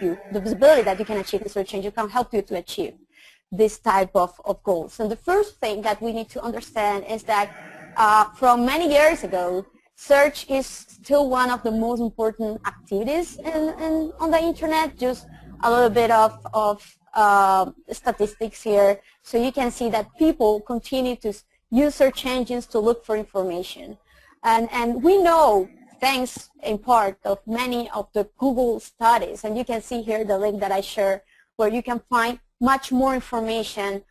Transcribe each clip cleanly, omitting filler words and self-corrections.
you, the visibility that you can achieve in search engine can help you to achieve this type of goals. And the first thing that we need to understand is that from many years ago, search is still one of the most important activities on the internet. Just a little bit of statistics here. So you can see that people continue to use search engines to look for information. And we know, thanks in part of many of the Google studies, and you can see here the link that I share, where you can find much more information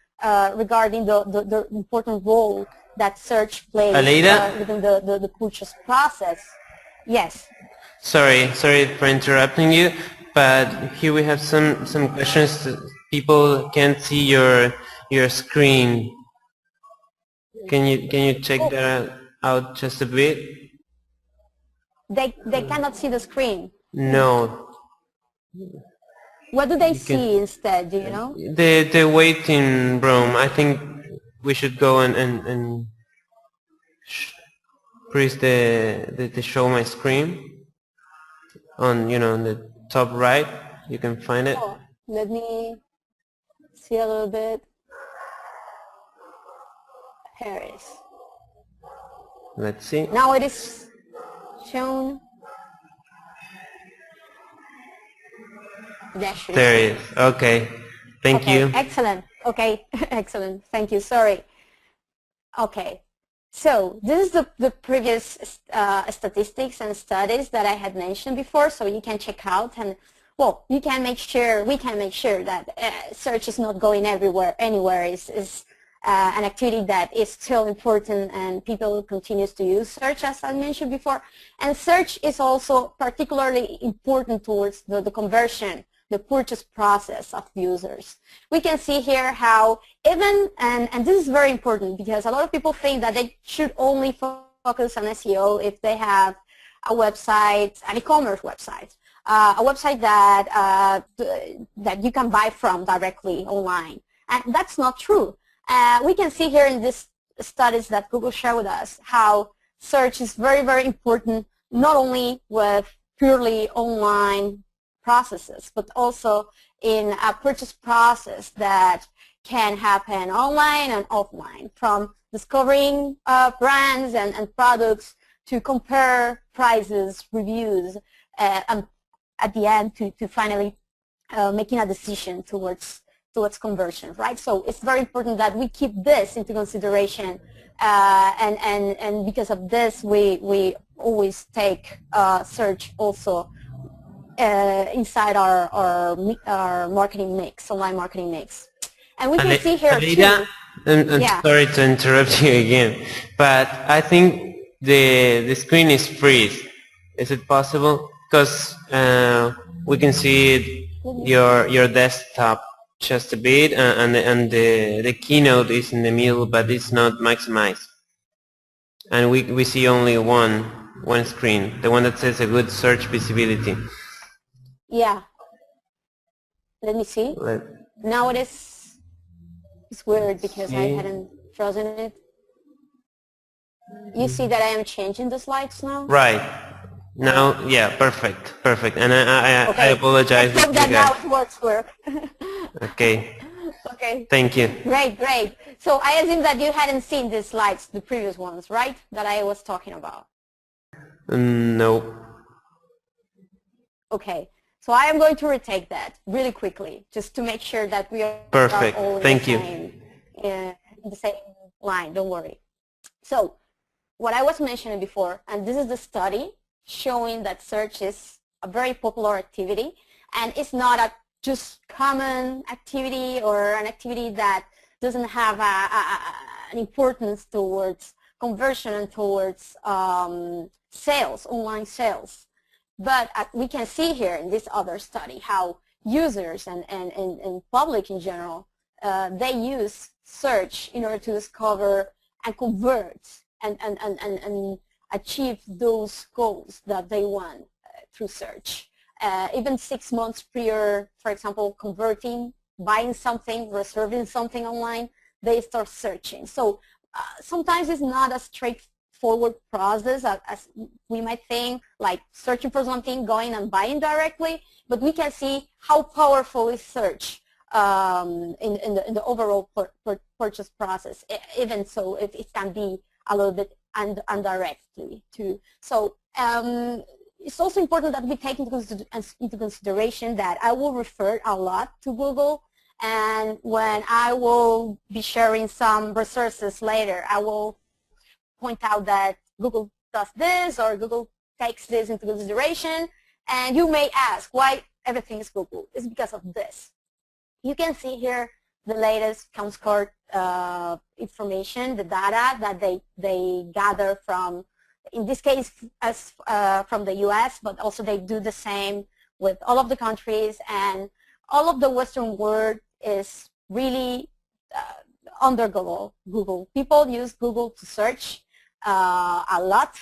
regarding the important role that search plays within the purchase process. Yes. Sorry for interrupting you, but here we have some questions. People can't see your screen. Can you check that out just a bit? They cannot see the screen. No. What do they see instead? Do you know? The waiting room. I think we should go and press the show my screen on on the top right. You can find it. Oh, let me see a little bit. Here it is. Let's see. Now it is shown. There it is. Okay. Thank you. Excellent. Okay. Excellent. Thank you. Sorry. Okay. So this is the previous statistics and studies that I had mentioned before. So you can check out, and well, you can make sure, we can make sure that search is not going anywhere. Is an activity that is still important, and people continues to use search, as I mentioned before. And search is also particularly important towards the conversion, the purchase process of users. We can see here how even, and this is very important because a lot of people think that they should only focus on SEO if they have a website, an e-commerce website, a website that you can buy from directly online. And that's not true. We can see here in these studies that Google shared with us how search is very, very important, not only with purely online processes, but also in a purchase process that can happen online and offline, from discovering brands and products to compare prices, reviews, and at the end to finally making a decision towards conversion, right? So it's very important that we keep this into consideration, and because of this, we always take search also inside our marketing mix, online marketing mix. And we can see here too. I'm sorry to interrupt you again, but I think the screen is freeze. Is it possible? Because we can see your desktop just a bit, and the keynote is in the middle, but it's not maximized. And we see only one screen, the one that says a good search visibility. Yeah. Let me see. Now it's weird because I hadn't frozen it. You see that I am changing the slides now? Right. Now, yeah, perfect. And I apologize. I hope that now it works. Okay. Okay. Thank you. Great. So I assume that you hadn't seen these slides, the previous ones, right? That I was talking about. No. Okay. So I am going to retake that really quickly, just to make sure that we are perfect. all Thank you. In the same line. Don't worry. So what I was mentioning before, and this is the study showing that search is a very popular activity, and it's not a just common activity or an activity that doesn't have an importance towards conversion and towards sales, online sales. But we can see here in this other study how users and public in general, they use search in order to discover and convert and achieve those goals that they want through search. Even 6 months prior, for example, converting, buying something, reserving something online, they start searching. So sometimes it's not as straightforward process as we might think, like searching for something, going and buying directly, but we can see how powerful is search in the overall purchase process. Even so, it can be a little bit indirectly too. So it's also important that we take into consideration that I will refer a lot to Google, and when I will be sharing some resources later, I will point out that Google does this or Google takes this into consideration, and you may ask why everything is Google. It's because of this. You can see here the latest ComScore information, the data that they gather from, in this case, from the US, but also they do the same with all of the countries, and all of the Western world is really under Google. People use Google to search a lot,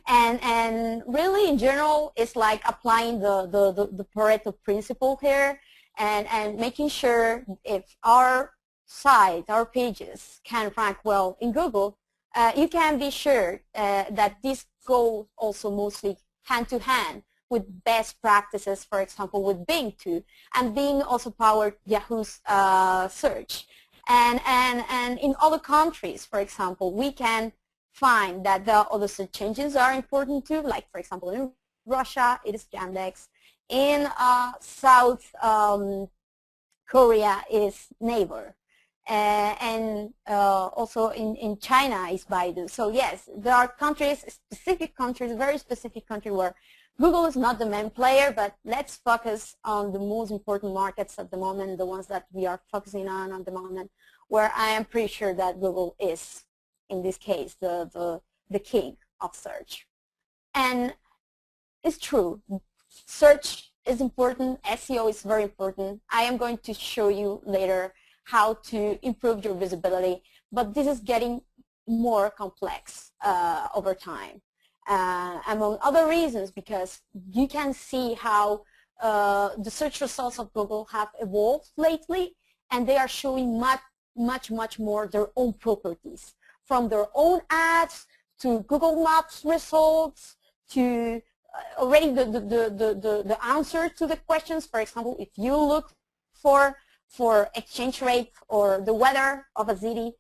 and really in general, it's like applying the Pareto principle here, and making sure if our site, our pages can rank well in Google, you can be sure that this goes also mostly hand to hand with best practices, for example, with Bing too, and Bing also powered Yahoo's search. And in other countries, for example, we can find that the other search engines are important too, like for example in Russia, it is Yandex. In South Korea, it is Naver. And also in China is Baidu. So yes, there are countries, specific countries, very specific countries where Google is not the main player, but let's focus on the most important markets at the moment, the ones that we are focusing on at the moment, where I am pretty sure that Google is, in this case, the king of search. And it's true, search is important, SEO is very important. I am going to show you later how to improve your visibility, but this is getting more complex over time. Among other reasons, because you can see how the search results of Google have evolved lately, and they are showing much more their own properties, from their own ads to Google Maps results to already the answer to the questions. For example, if you look for exchange rate or the weather of a city,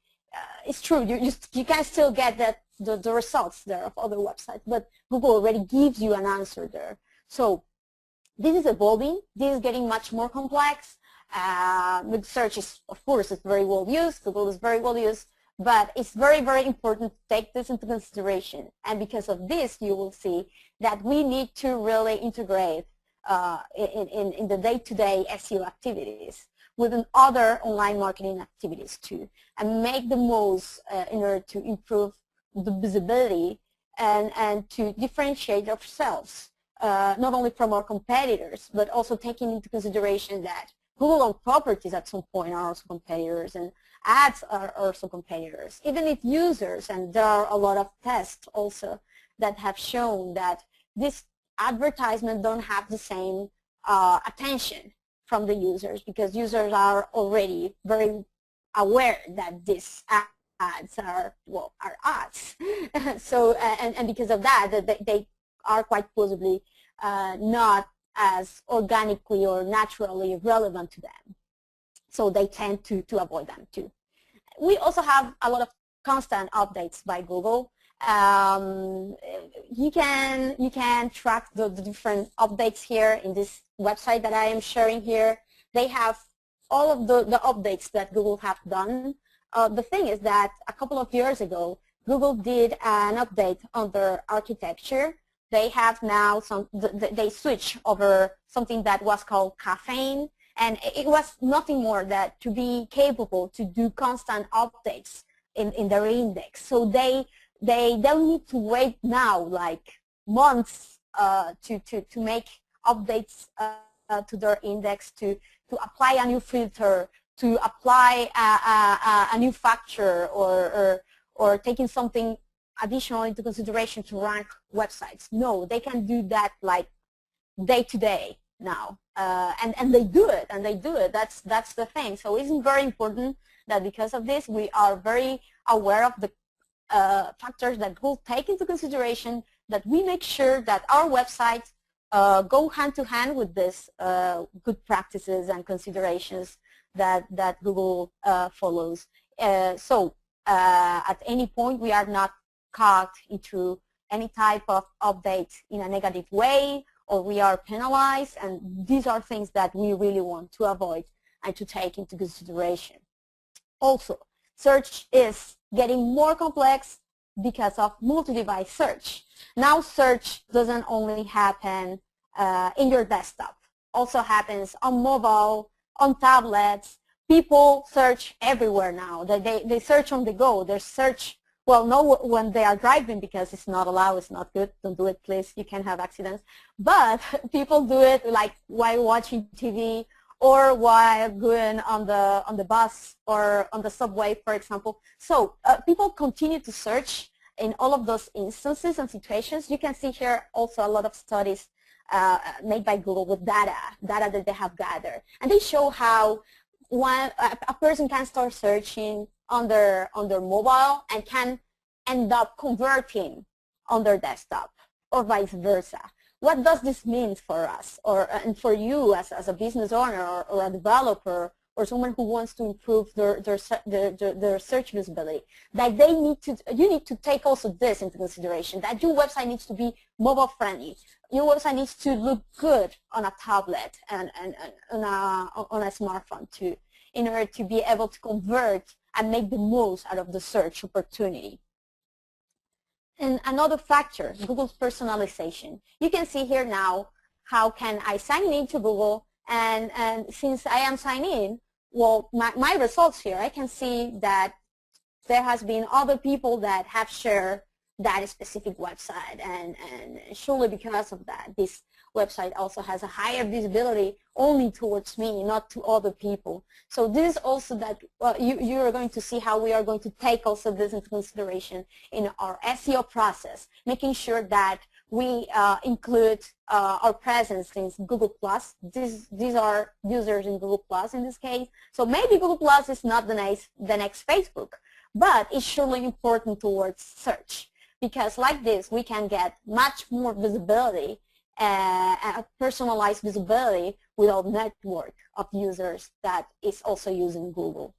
it's true, you can still get the results there of other websites, but Google already gives you an answer there. So this is evolving, this is getting much more complex. The search is, of course, it's very well used, Google is very well used, but it's very important to take this into consideration. And because of this, you will see that we need to really integrate in the day-to-day SEO activities with other online marketing activities too, and make the most in order to improve the visibility and to differentiate ourselves, not only from our competitors, but also taking into consideration that Google owned properties at some point are also competitors, and ads are also competitors. Even if users, and there are a lot of tests also that have shown that this advertisement don't have the same attention from the users, because users are already very aware that these ads are ads. So and because of that, they are quite possibly not as organically or naturally relevant to them. So they tend to avoid them too. We also have a lot of constant updates by Google. You can track the different updates here in this website that I am sharing here. They have all of the updates that Google have done. The thing is that a couple of years ago, Google did an update on their architecture. They have now they switched over something that was called Caffeine, and it was nothing more than to be capable to do constant updates in their index. So they don't need to wait now like months to make updates to their index, to apply a new filter, to apply a new factor, or taking something additional into consideration to rank websites. No, they can do that like day to day now, and they do it, That's the thing. So it's very important that because of this, we are very aware of the factors that Google take into consideration, that we make sure that our websites go hand to hand with this good practices and considerations that Google follows. So at any point we are not caught into any type of update in a negative way, or we are penalized, and these are things that we really want to avoid and to take into consideration. Also, search is getting more complex because of multi-device search. Now search doesn't only happen in your desktop, also happens on mobile, on tablets. People search everywhere now. They search on the go. They search, well, no, when they are driving, because it's not allowed, it's not good, don't do it please, you can have accidents. But people do it like while watching TV, or while going on the bus or on the subway, for example. So people continue to search in all of those instances and situations. You can see here also a lot of studies made by Google with data that they have gathered. And they show how a person can start searching on their mobile and can end up converting on their desktop, or vice versa. What does this mean for us, and for you as a business owner or a developer or someone who wants to improve their search visibility? That you need to take also this into consideration, that your website needs to be mobile friendly. Your website needs to look good on a tablet and on a smartphone too, in order to be able to convert and make the most out of the search opportunity. And another factor, Google's personalization. You can see here now how can I sign in to Google, and since I am signed in, well, my results here, I can see that there has been other people that have shared that specific website, and surely because of that, this website also has a higher visibility only towards me, not to other people. So this is also that you are going to see how we are going to take also this into consideration in our SEO process, making sure that we include our presence in Google+. These are users in Google+ in this case. So maybe Google+ is not the next Facebook, but it's surely important towards search, because like this we can get much more visibility, personalized visibility with our network of users that is also using Google.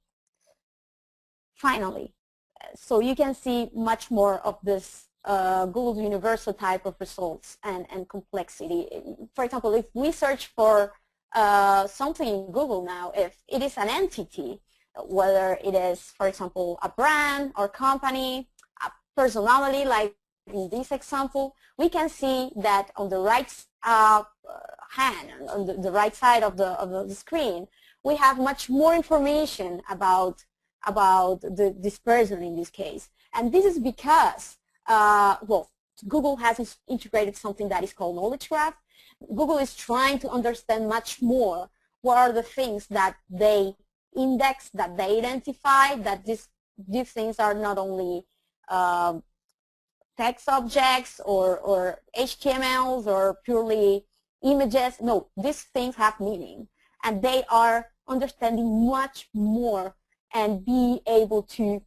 Finally, so you can see much more of this Google's universal type of results and complexity. For example, if we search for something in Google now, if it is an entity, whether it is, for example, a brand or company, a personality, like in this example, we can see that on the right hand, on the right side of the screen, we have much more information about this person in this case. And this is because, well, Google has integrated something that is called Knowledge Graph. Google is trying to understand much more what are the things that they index, that they identify, that these things are not only text objects or HTMLs or purely images. No, these things have meaning, and they are understanding much more and be able to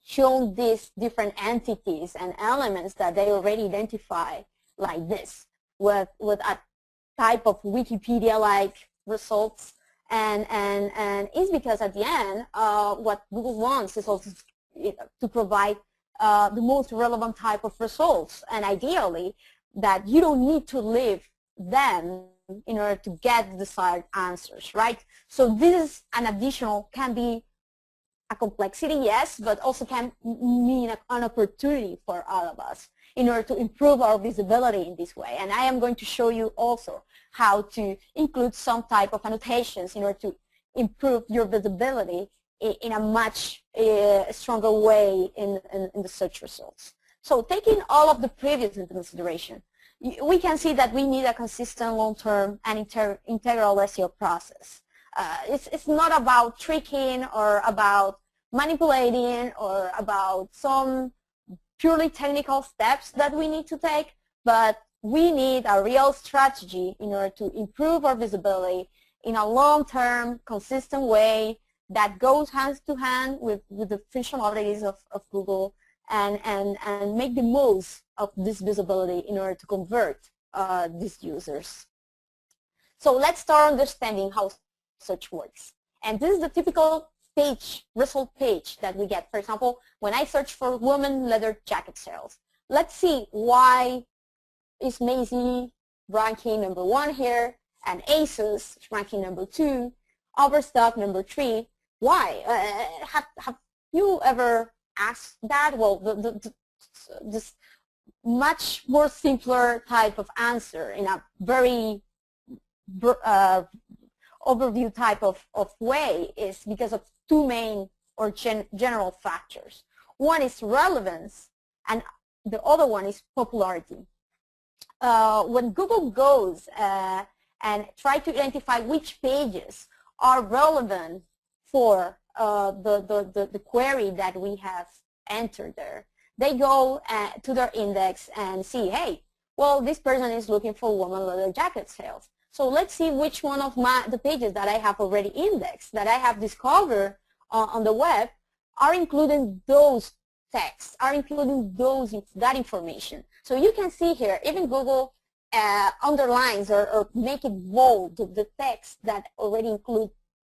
show these different entities and elements that they already identify like this with a type of Wikipedia-like results. And it's because at the end, what Google wants is also to provide the most relevant type of results, and ideally that you don't need to leave them in order to get the desired answers, right? So this is an additional, can be a complexity, yes, but also can mean an opportunity for all of us in order to improve our visibility in this way. And I am going to show you also how to include some type of annotations in order to improve your visibility in a much stronger way in the search results. So taking all of the previous into consideration, we can see that we need a consistent, long-term, and integral SEO process. It's not about tricking or about manipulating or about some purely technical steps that we need to take, but we need a real strategy in order to improve our visibility in a long-term, consistent way that goes hand to hand with the functionalities of Google, and make the most of this visibility in order to convert these users. So let's start understanding how search works. And this is the typical page, result page that we get. For example, when I search for women leather jacket sales, let's see why is Macy ranking #1 here and ASUS ranking #2, Overstock #3. Why? Have you ever asked that? Well, this much more simpler type of answer in a very overview type of way is because of two main or general factors. One is relevance and the other one is popularity. When Google goes and try to identify which pages are relevant for the query that we have entered there, they go to their index and see, hey, well, this person is looking for women leather jacket sales. So let's see which one of the pages that I have already indexed, that I have discovered on the web, are including those texts, are including that information. So you can see here, even Google underlines or make it bold the text that already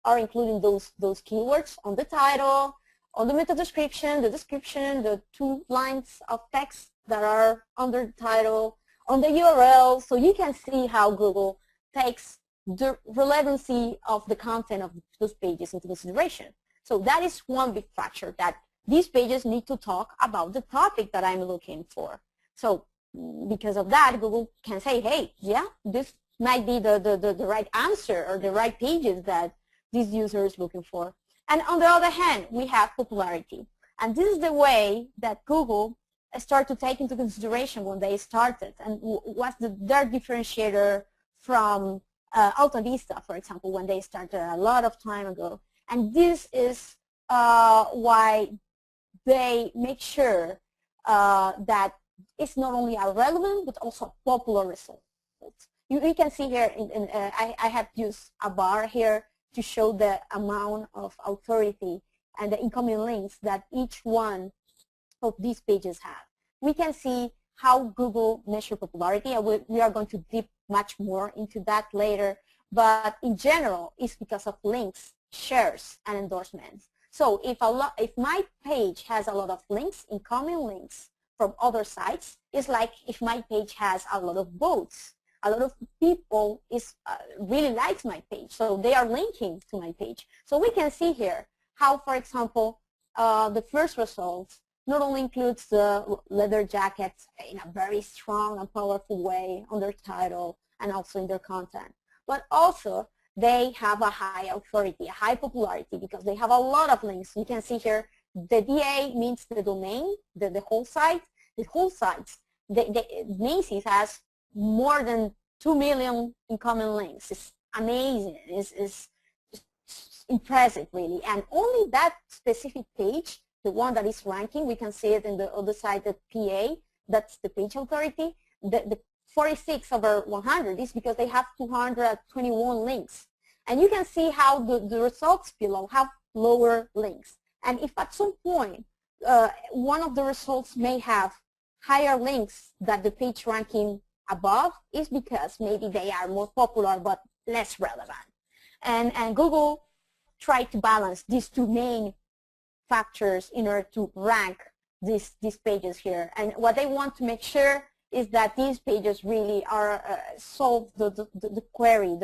are including those keywords on the title, on the meta description, the 2 lines of text that are under the title, on the URL. So you can see how Google takes the relevancy of the content of those pages into consideration. So that is one big factor, that these pages need to talk about the topic that I'm looking for. So because of that, Google can say, hey, yeah, this might be the right answer or the right pages that this user is looking for. And on the other hand, we have popularity. And this is the way that Google started to take into consideration when they started, and what's their differentiator from Alta Vista, for example, when they started a lot of time ago. And this is why they make sure that it's not only a relevant but also a popular result. You can see here, I have used a bar here to show the amount of authority and the incoming links that each one of these pages have. We can see how Google measures popularity, and we are going to dip much more into that later, but in general, it's because of links, shares, and endorsements. So if my page has a lot of links, incoming links from other sites, it's like if my page has a lot of votes. A lot of people really likes my page, so they are linking to my page. So we can see here how, for example, the first result not only includes the leather jackets in a very strong and powerful way on their title and also in their content, but also they have a high authority, a high popularity, because they have a lot of links. You can see here the DA means the domain, the whole site. The whole sites, Macy's has more than 2 million incoming links. It's amazing. It's impressive, really. And only that specific page, the one that is ranking, we can see it in the other side, the PA, that's the page authority. The 46 over 100 is because they have 221 links. And you can see how the results below have lower links. And if at some point one of the results may have higher links than the page ranking above, is because maybe they are more popular but less relevant. And Google tried to balance these two main factors in order to rank these pages here. And what they want to make sure is that these pages really are solve the query,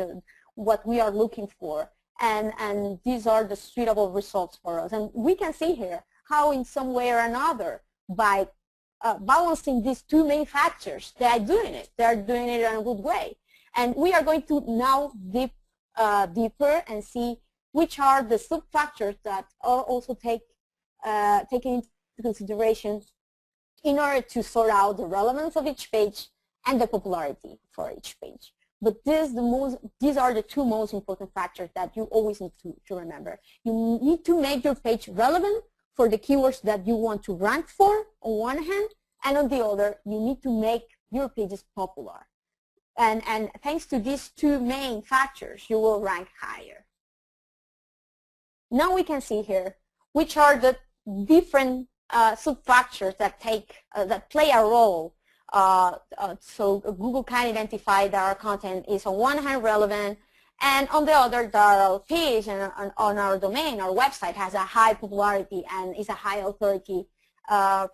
what we are looking for. And these are the suitable results for us. And we can see here how in some way or another, by balancing these two main factors, they are doing it. They are doing it in a good way. And we are going to now dip deeper and see which are the sub-factors that are also taken into consideration in order to sort out the relevance of each page and the popularity for each page. But these are the two most important factors that you always need to remember. You need to make your page relevant for the keywords that you want to rank for on one hand, and on the other, you need to make your pages popular. And thanks to these two main factors, you will rank higher. Now we can see here which are the different sub-factors that play a role. So Google can identify that our content is on one hand relevant, and on the other, that our page and on our domain, our website has a high popularity and is a high authority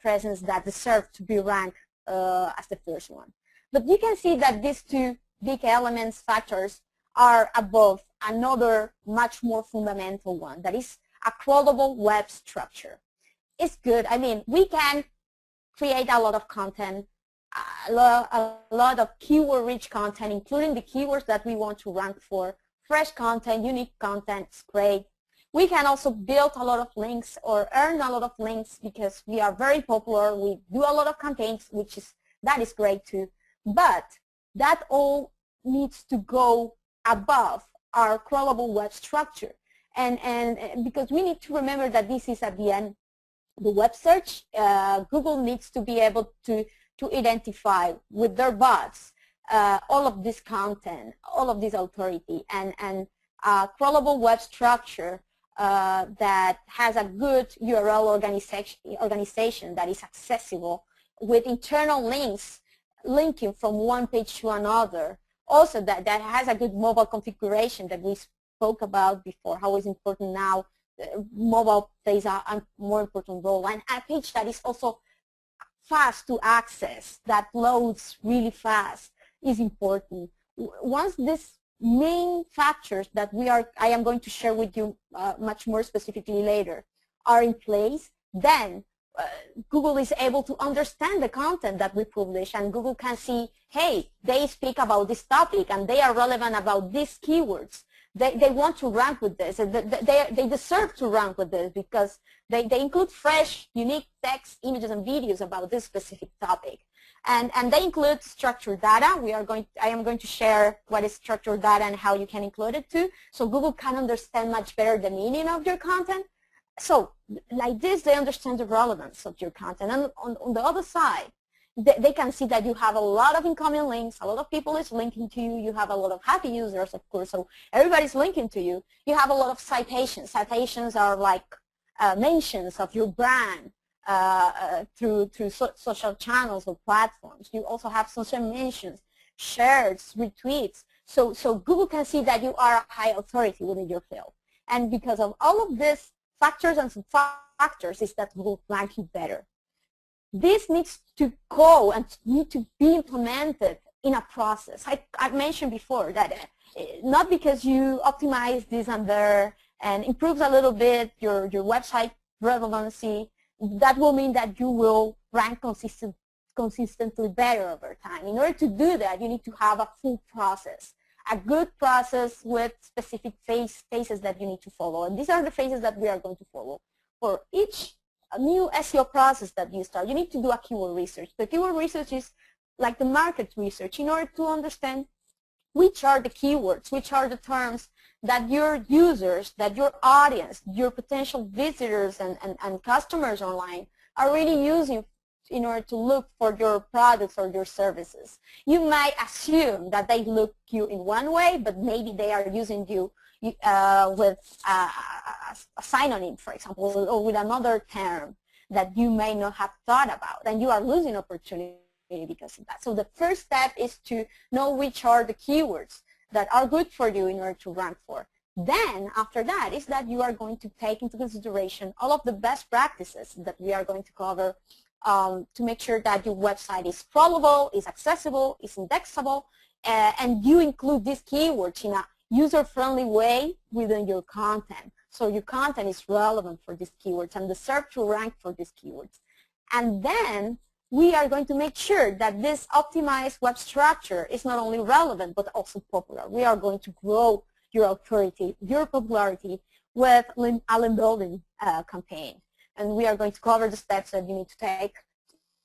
presence that deserves to be ranked as the first one. But you can see that these two big factors are above another much more fundamental one, that is a crawlable web structure. It's good. I mean, we can create a lot of content, a lot of keyword-rich content, including the keywords that we want to rank for. Fresh content, unique content, it's great. We can also build a lot of links or earn a lot of links because we are very popular. We do a lot of campaigns, that is great too. But that all needs to go above our crawlable web structure. And because we need to remember that this is at the end the web search. Google needs to be able to identify with their bots all of this content, all of this authority, and crawlable web structure that has a good URL organization that is accessible with internal links linking from one page to another. Also that has a good mobile configuration that we spoke about before, how it's important now. Mobile plays a more important role, and a page that is also fast to access, that loads really fast, is important. Once these main factors that I am going to share with you much more specifically later are in place, then Google is able to understand the content that we publish, and Google can see, hey, they speak about this topic and they are relevant about these keywords. They want to rank with this. They deserve to rank with this because they include fresh, unique text, images, and videos about this specific topic. And they include structured data. I am going to share what is structured data and how you can include it too, so Google can understand much better the meaning of your content. So like this, they understand the relevance of your content. And on the other side, they can see that you have a lot of incoming links, a lot of people is linking to you, you have a lot of happy users, of course, so everybody's linking to you. You have a lot of citations. Citations are like mentions of your brand through social channels or platforms. You also have social mentions, shares, retweets. So Google can see that you are a high authority within your field. And because of all of these factors and sub-factors is that Google rank you better. This needs to go and need to be implemented in a process. I mentioned before that not because you optimize this and there and improves a little bit your website relevancy, that will mean that you will rank consistently better over time. In order to do that, you need to have a full process, a good process with specific phases that you need to follow. And these are the phases that we are going to follow. For each new SEO process that you start, you need to do a keyword research. The keyword research is like the market research in order to understand which are the keywords, which are the terms that your users, that your audience, your potential visitors and customers online are really using in order to look for your products or your services. You might assume that they look you in one way, but maybe they are using you with a synonym, for example, or with another term that you may not have thought about, and you are losing opportunity because of that. So the first step is to know which are the keywords that are good for you in order to rank for. Then, after that, is that you are going to take into consideration all of the best practices that we are going to cover to make sure that your website is crawlable, is accessible, is indexable, and you include these keywords in a user-friendly way within your content. So your content is relevant for these keywords and deserve to rank for these keywords. And then we are going to make sure that this optimized web structure is not only relevant but also popular. We are going to grow your authority, your popularity with a link building campaign. And we are going to cover the steps that you need to take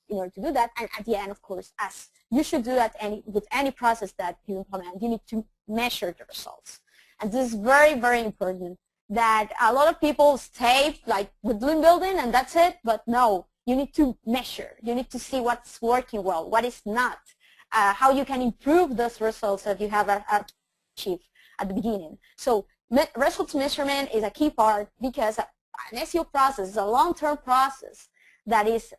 in order to do that. And at the end, of course, as you should do that with any process that you implement, you need to measure the results. And this is very, very important, that a lot of people stay like with link building and that's it, but no, you need to measure. You need to see what's working well, what is not, how you can improve those results that you have achieved at the beginning. So results measurement is a key part because an SEO process is a long-term process that is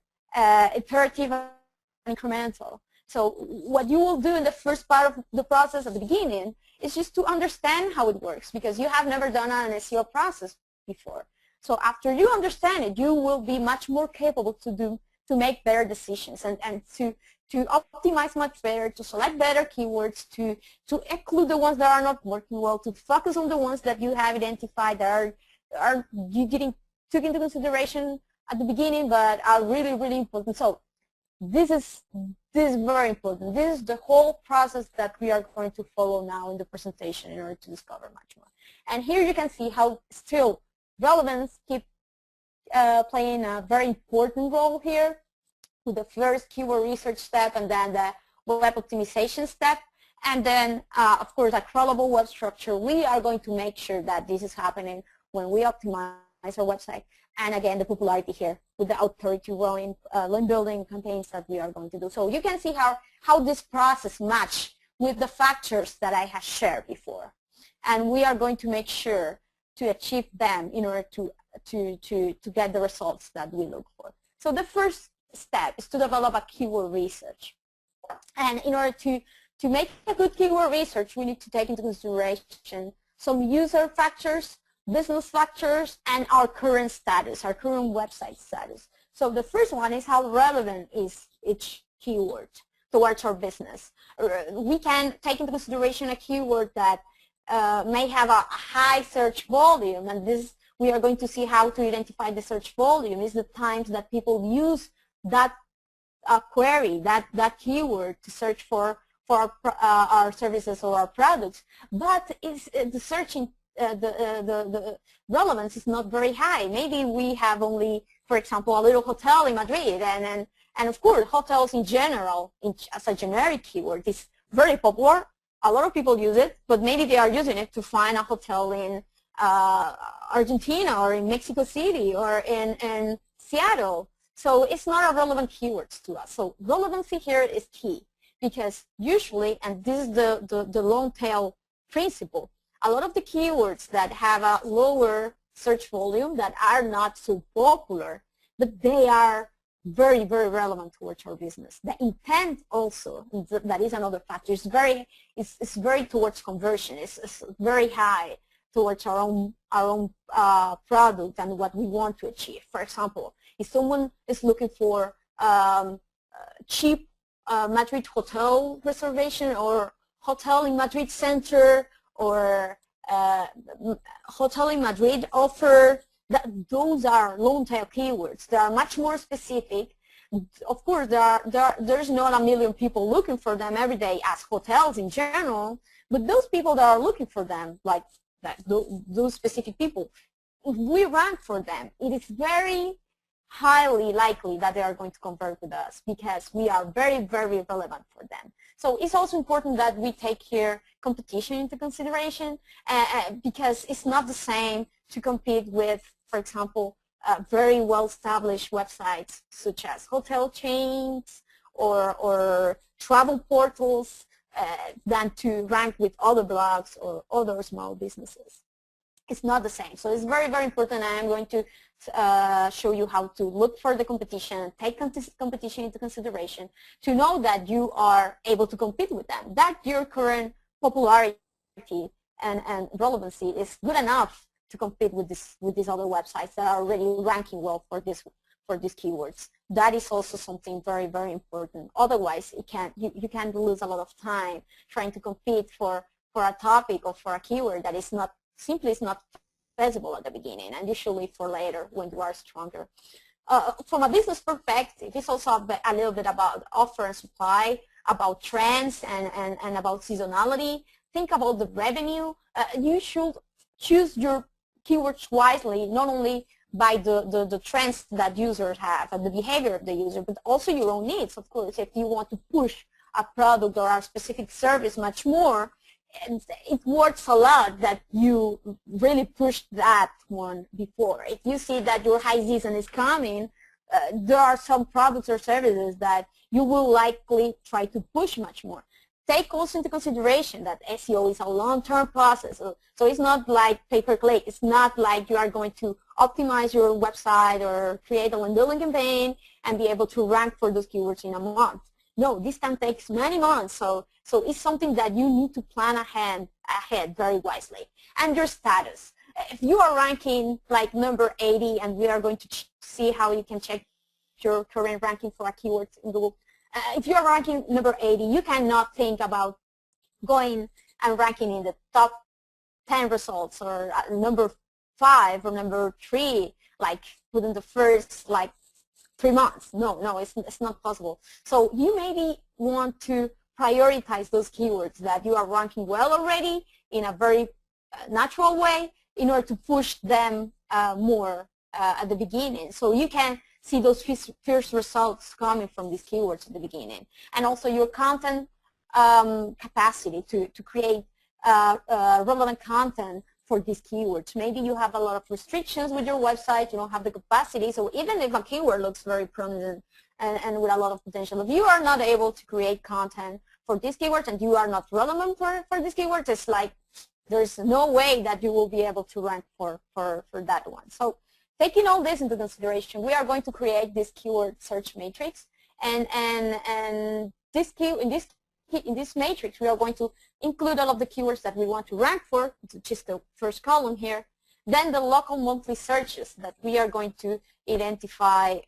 iterative and incremental. So what you will do in the first part of the process at the beginning is just to understand how it works, because you have never done an SEO process before. So after you understand it, you will be much more capable to make better decisions and to optimize much better, to select better keywords, to exclude the ones that are not working well, to focus on the ones that you have identified that are you took into consideration at the beginning but are really, really important. So this is very important. This is the whole process that we are going to follow now in the presentation in order to discover much more. And here you can see how still relevance keep playing a very important role here, with the first keyword research step and then the web optimization step. And then, of course, a crawlable web structure. We are going to make sure that this is happening when we optimize our website. And again, the popularity here with the authority growing link building campaigns that we are going to do. So you can see how this process match with the factors that I have shared before. And we are going to make sure to achieve them in order to get the results that we look for. So the first step is to develop a keyword research. And in order to make a good keyword research, we need to take into consideration some user factors, business factors, and our current status, our current website status. So the first one is how relevant is each keyword towards our business. We can take into consideration a keyword that may have a high search volume, and this we are going to see how to identify the search volume is the times that people use that query, that keyword to search for our services or our products. But is the searching the relevance is not very high. Maybe we have only, for example, a little hotel in Madrid, and of course hotels in general, as a generic keyword, is very popular. A lot of people use it, but maybe they are using it to find a hotel in Argentina or in Mexico City or in Seattle. So it's not a relevant keyword to us. So relevancy here is key, because usually, and this is the long tail principle, a lot of the keywords that have a lower search volume, that are not so popular, but they are very, very relevant towards our business. The intent also, that is another factor, is very towards conversion. It's very high towards our own product and what we want to achieve. For example, if someone is looking for cheap Madrid hotel reservation, or hotel in Madrid center, or hotel in Madrid offer, those are long tail keywords. They are much more specific. Of course, there's not a million people looking for them every day as hotels in general, but those people that are looking for them, like those specific people, if we rank for them, it is very highly likely that they are going to convert with us, because we are very, very relevant for them. So it's also important that we take here competition into consideration, because it's not the same to compete with, for example, very well-established websites such as hotel chains or travel portals than to rank with other blogs or other small businesses. It's not the same. So it's very, very important. I am going to show you how to look for the competition, take competition into consideration, to know that you are able to compete with them, that your current popularity and relevancy is good enough to compete with these other websites that are already ranking well for these keywords. That is also something very, very important. Otherwise, you can lose a lot of time trying to compete for a topic or for a keyword that is not feasible at the beginning, and usually for later when you are stronger. From a business perspective, it's also a little bit about offer and supply, about trends and about seasonality. Think about the revenue. You should choose your keywords wisely, not only by the trends that users have and the behavior of the user, but also your own needs, of course. If you want to push a product or a specific service much more, it works a lot that you really push that one before. If you see that your high season is coming, there are some products or services that you will likely try to push much more. Take also into consideration that SEO is a long-term process, so it's not like pay-per-click. It's not like you are going to optimize your website or create a link building campaign and be able to rank for those keywords in a month. No, this can take many months, so it's something that you need to plan ahead very wisely. And your status. If you are ranking like number 80, and we are going to see how you can check your current ranking for a keyword in Google. If you are ranking number 80, you cannot think about going and ranking in the top 10 results or number 5 or number 3, like within the first 3 months. No, it's not possible. So you maybe want to prioritize those keywords that you are ranking well already in a very natural way in order to push them more at the beginning. So you can see those first results coming from these keywords at the beginning. And also your content capacity to create relevant content for these keywords. Maybe you have a lot of restrictions with your website, you don't have the capacity, so even if a keyword looks very prominent and with a lot of potential, if you are not able to create content for these keywords and you are not relevant for these keywords, it's like there's no way that you will be able to rank for that one. So taking all this into consideration, we are going to create this keyword search matrix, and in this matrix, we are going to include all of the keywords that we want to rank for, which is the first column here. Then the local monthly searches that we are going to identify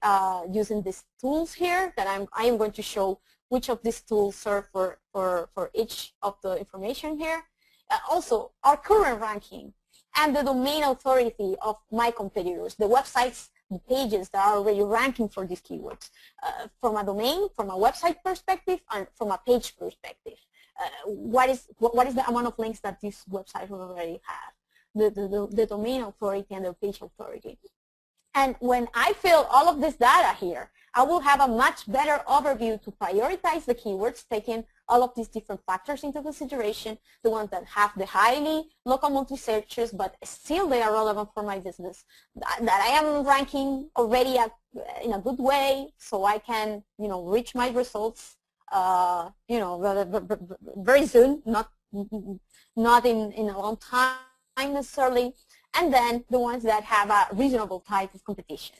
using these tools here, that I am going to show which of these tools serve for each of the information here. Also, our current ranking and the domain authority of my competitors, the websites, the pages that are already ranking for these keywords, from a domain, from a website perspective, and from a page perspective. What is the amount of links that these websites already have, the domain authority and the page authority. And when I fill all of this data here, I will have a much better overview to prioritize the keywords, taking all of these different factors into consideration, the ones that have the highly local monthly searches, but still they are relevant for my business, that I am ranking already in a good way, so I can, reach my results, very soon, not in a long time necessarily. And then the ones that have a reasonable type of competition,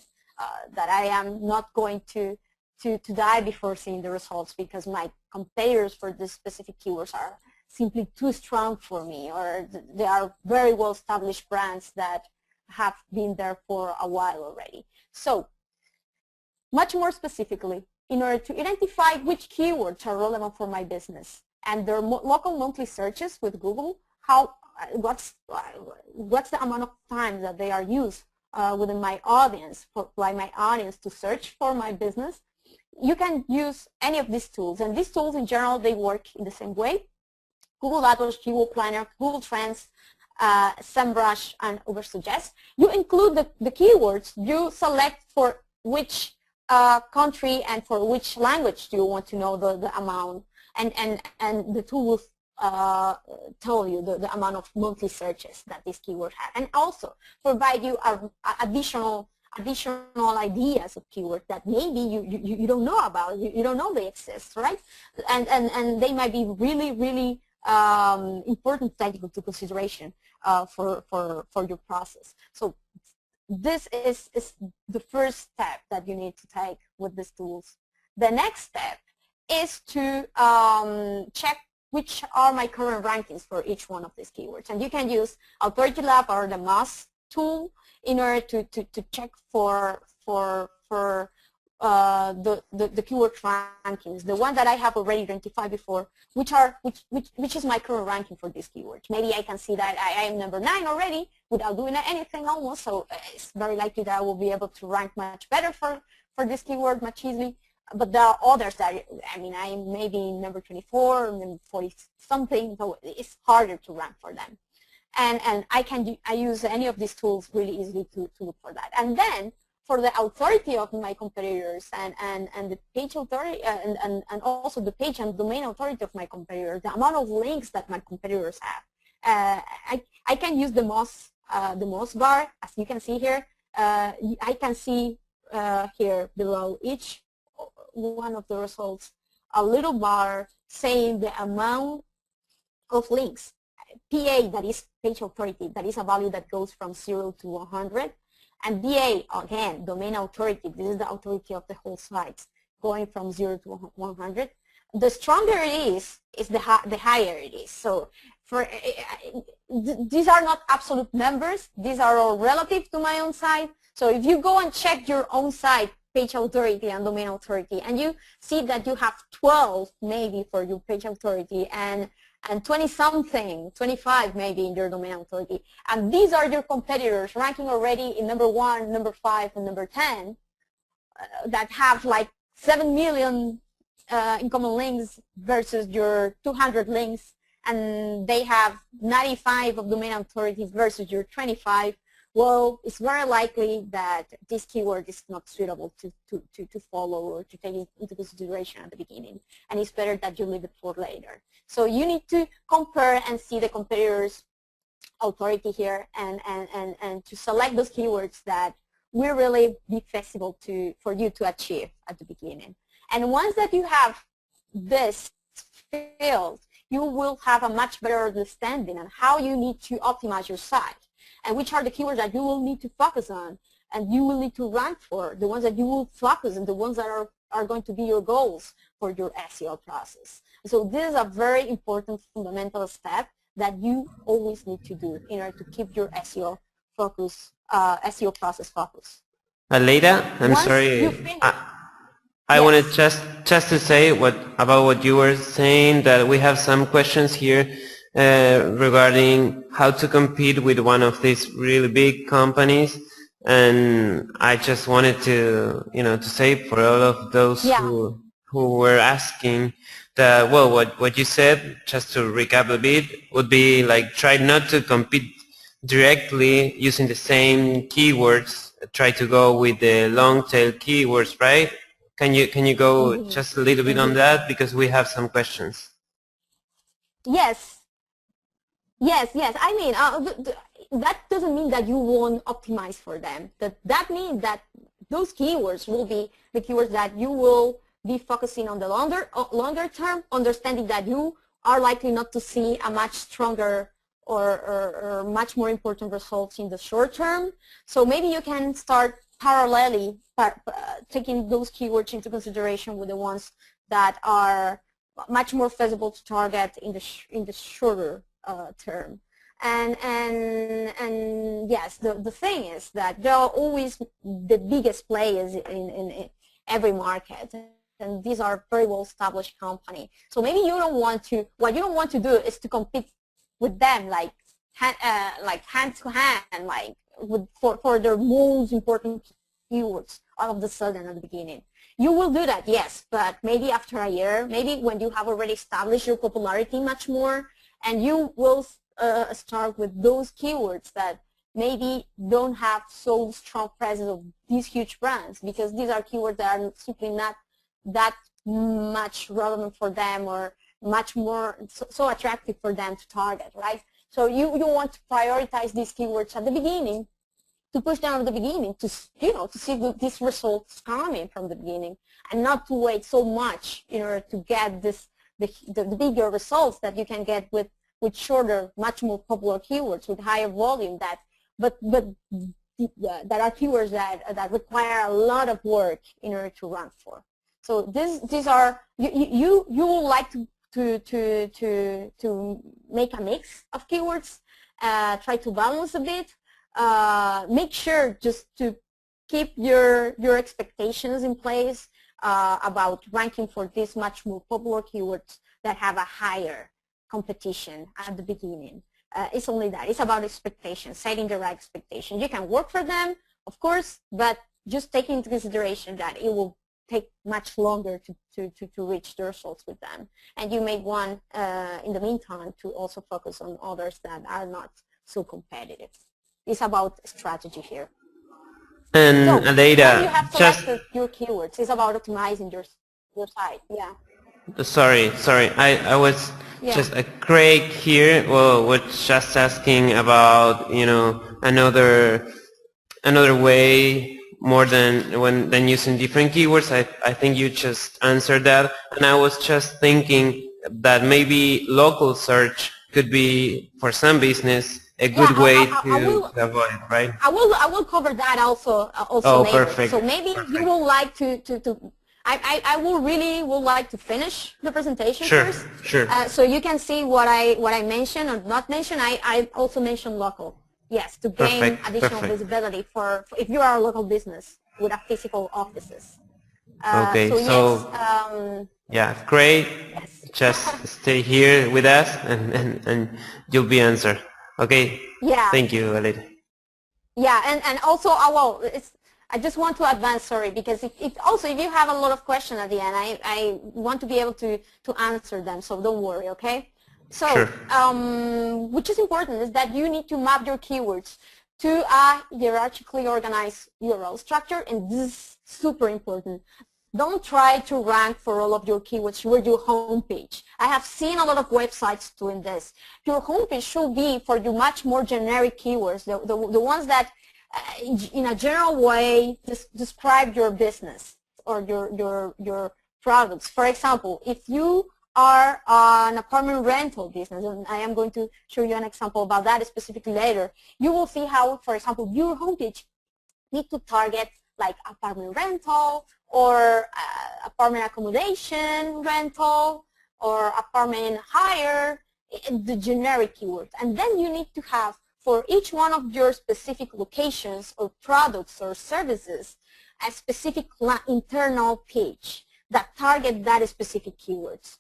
that I am not going to die before seeing the results because my competitors for this specific keywords are simply too strong for me, or they are very well established brands that have been there for a while already. So much more specifically, in order to identify which keywords are relevant for my business and their local monthly searches with Google, what's the amount of time that they are used within my audience, by my audience, to search for my business, you can use any of these tools. And these tools in general, they work in the same way. Google AdWords, Google Planner, Google Trends, SEMrush, and Oversuggest. You include the keywords, you select for which country and for which language do you want to know the amount, and the tool will tell you the amount of monthly searches that this keyword has, and also provide you additional ideas of keywords that maybe you don't know about, you don't know they exist, right? And they might be really important to take into consideration for your process. So this is the first step that you need to take with these tools. The next step is to check which are my current rankings for each one of these keywords. And you can use Authority Lab or the Moz tool in order to check for the keyword rankings, the one that I have already identified before, which is my current ranking for these keywords. Maybe I can see that I am number 9 already without doing anything almost, so it's very likely that I will be able to rank much better for this keyword much easily. But there are others that, I mean, I am maybe number 24, maybe 40 something, so it's harder to rank for them. And I use any of these tools really easily to look for that. And then for the authority of my competitors and the page authority and also the page and domain authority of my competitors, the amount of links that my competitors have, I can use the Moz bar, as you can see here. I can see here below each one of the results a little bar saying the amount of links. PA, that is page authority, that is a value that goes from 0 to 100. And DA, again, domain authority, this is the authority of the whole site, going from 0 to 100. The stronger it is the higher it is. So for these are not absolute numbers. These are all relative to my own site. So if you go and check your own site, page authority and domain authority, and you see that you have 12 maybe for your page authority and 20-something, 25 maybe in your domain authority, and these are your competitors ranking already in number 1, number 5, and number 10 that have like 7 million incoming links versus your 200 links, and they have 95 of domain authorities versus your 25, well, it's very likely that this keyword is not suitable to follow or to take into consideration at the beginning, and it's better that you leave it for later. So you need to compare and see the competitor's authority here, and to select those keywords that will really be feasible for you to achieve at the beginning. And once that you have this filled, you will have a much better understanding on how you need to optimize your site and which are the keywords that you will need to focus on and you will need to rank for, the ones that you will focus on, the ones that are going to be your goals for your SEO process. So this is a very important fundamental step that you always need to do in order to keep your SEO focus, SEO process focused. Aleida, I'm Once sorry. I wanted just to say about what you were saying, that we have some questions here regarding how to compete with one of these really big companies, and I just wanted to to say for all of those who were asking that, well, what you said, just to recap a bit, would be like try not to compete directly using the same keywords. Try to go with the long tail keywords, right? Can you go just a little bit on that, because we have some questions? Yes. I mean, that doesn't mean that you won't optimize for them. That means that those keywords will be the keywords that you will be focusing on the longer term, understanding that you are likely not to see a much stronger or much more important results in the short term. So maybe you can start parallelly taking those keywords into consideration with the ones that are much more feasible to target in the shorter term. And yes, the thing is that there are always the biggest players in every market, and these are very well established companies. So maybe you don't want to. What you don't want to do is to compete with them like hand to hand, like for their most important keywords all of the sudden at the beginning. You will do that, yes, but maybe after a year, maybe when you have already established your popularity much more, and you will start with those keywords that maybe don't have so strong presence of these huge brands, because these are keywords that are simply not that much relevant for them or much more so attractive for them to target, right? So you want to prioritize these keywords at the beginning, to push them at the beginning, to to see these results coming from the beginning, and not to wait so much in order to get the bigger results that you can get with shorter, much more popular keywords with higher volume. But that are keywords that require a lot of work in order to rank for. So these are you would like to make a mix of keywords, try to balance a bit. Make sure just to keep your expectations in place about ranking for these much more popular keywords that have a higher competition at the beginning. It's only that. It's about expectations, setting the right expectations. You can work for them, of course, but just taking into consideration that it will take much longer to reach the results with them. And you may want, in the meantime, to also focus on others that are not so competitive. It's about strategy here. And so, Aleida, you have selected your keywords. It's about optimizing your site. Yeah. Sorry. I was just a Craig here. Well, was just asking about another way more than using different keywords. I think you just answered that, and I was just thinking that maybe local search could be, for some business, a good way I will, to avoid it, right? I will cover that also Oh, later. perfect. So maybe Perfect. you will like I will really would like to finish the presentation Sure, first. sure. So you can see what I mentioned or not mentioned. I also mentioned local. Yes, to gain Perfect, additional perfect. visibility for if you are a local business with a physical offices. Okay, So yes, yeah, great. yes. Just stay here with us and you'll be answered. Okay, Yeah. thank you, Valeria. Yeah, and also, I just want to advance, sorry, because if you have a lot of questions at the end, I want to be able to answer them, so don't worry, okay? So, Sure. which is important is that you need to map your keywords to a hierarchically organized URL structure, and this is super important. Don't try to rank for all of your keywords with your homepage. I have seen a lot of websites doing this. Your homepage should be for your much more generic keywords, the ones that in a general way describe your business or your products. For example, if you are an apartment rental business, and I am going to show you an example about that specifically later, you will see how, for example, your homepage need to target like apartment rental or apartment accommodation rental or apartment hire, the generic keywords. And then you need to have for each one of your specific locations or products or services a specific internal page that target that specific keywords.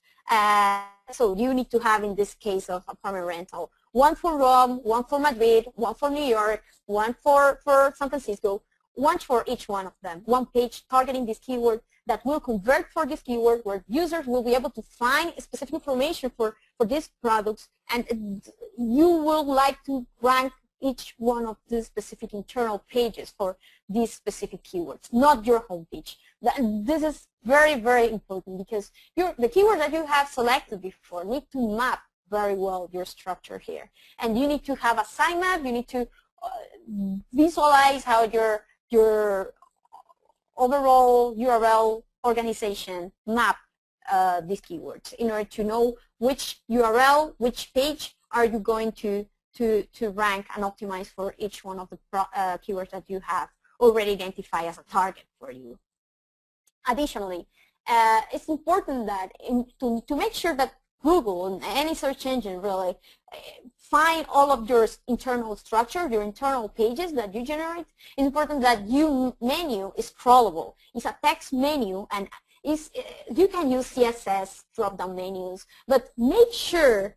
So you need to have, in this case of apartment rental, one for Rome, one for Madrid, one for New York, one for San Francisco, one for each one of them, one page targeting this keyword that will convert for this keyword, where users will be able to find specific information for these products, and you will like to rank each one of these specific internal pages for these specific keywords, not your homepage. This is very, very important, because the keyword that you have selected before need to map very well your structure here. And you need to have a sitemap, you need to visualize how your overall URL organization map these keywords in order to know which URL, which page are you going to rank and optimize for each one of the keywords that you have already identified as a target for you. Additionally, it's important that to make sure that Google and any search engine really find all of your internal structure, your internal pages that you generate. It's important that your menu is crawlable. It's a text menu, and you can use CSS drop-down menus, but make sure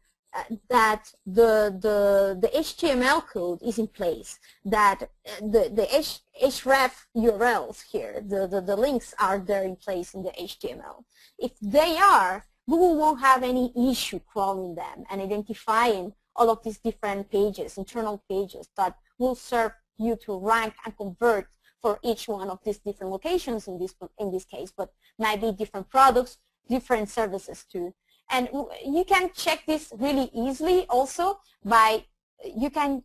that the HTML code is in place, that the href URLs here, the links are there in place in the HTML. If they are, Google won't have any issue crawling them and identifying all of these different pages, internal pages that will serve you to rank and convert for each one of these different locations in this case, but might be different products, different services too. And you can check this really easily also by, you can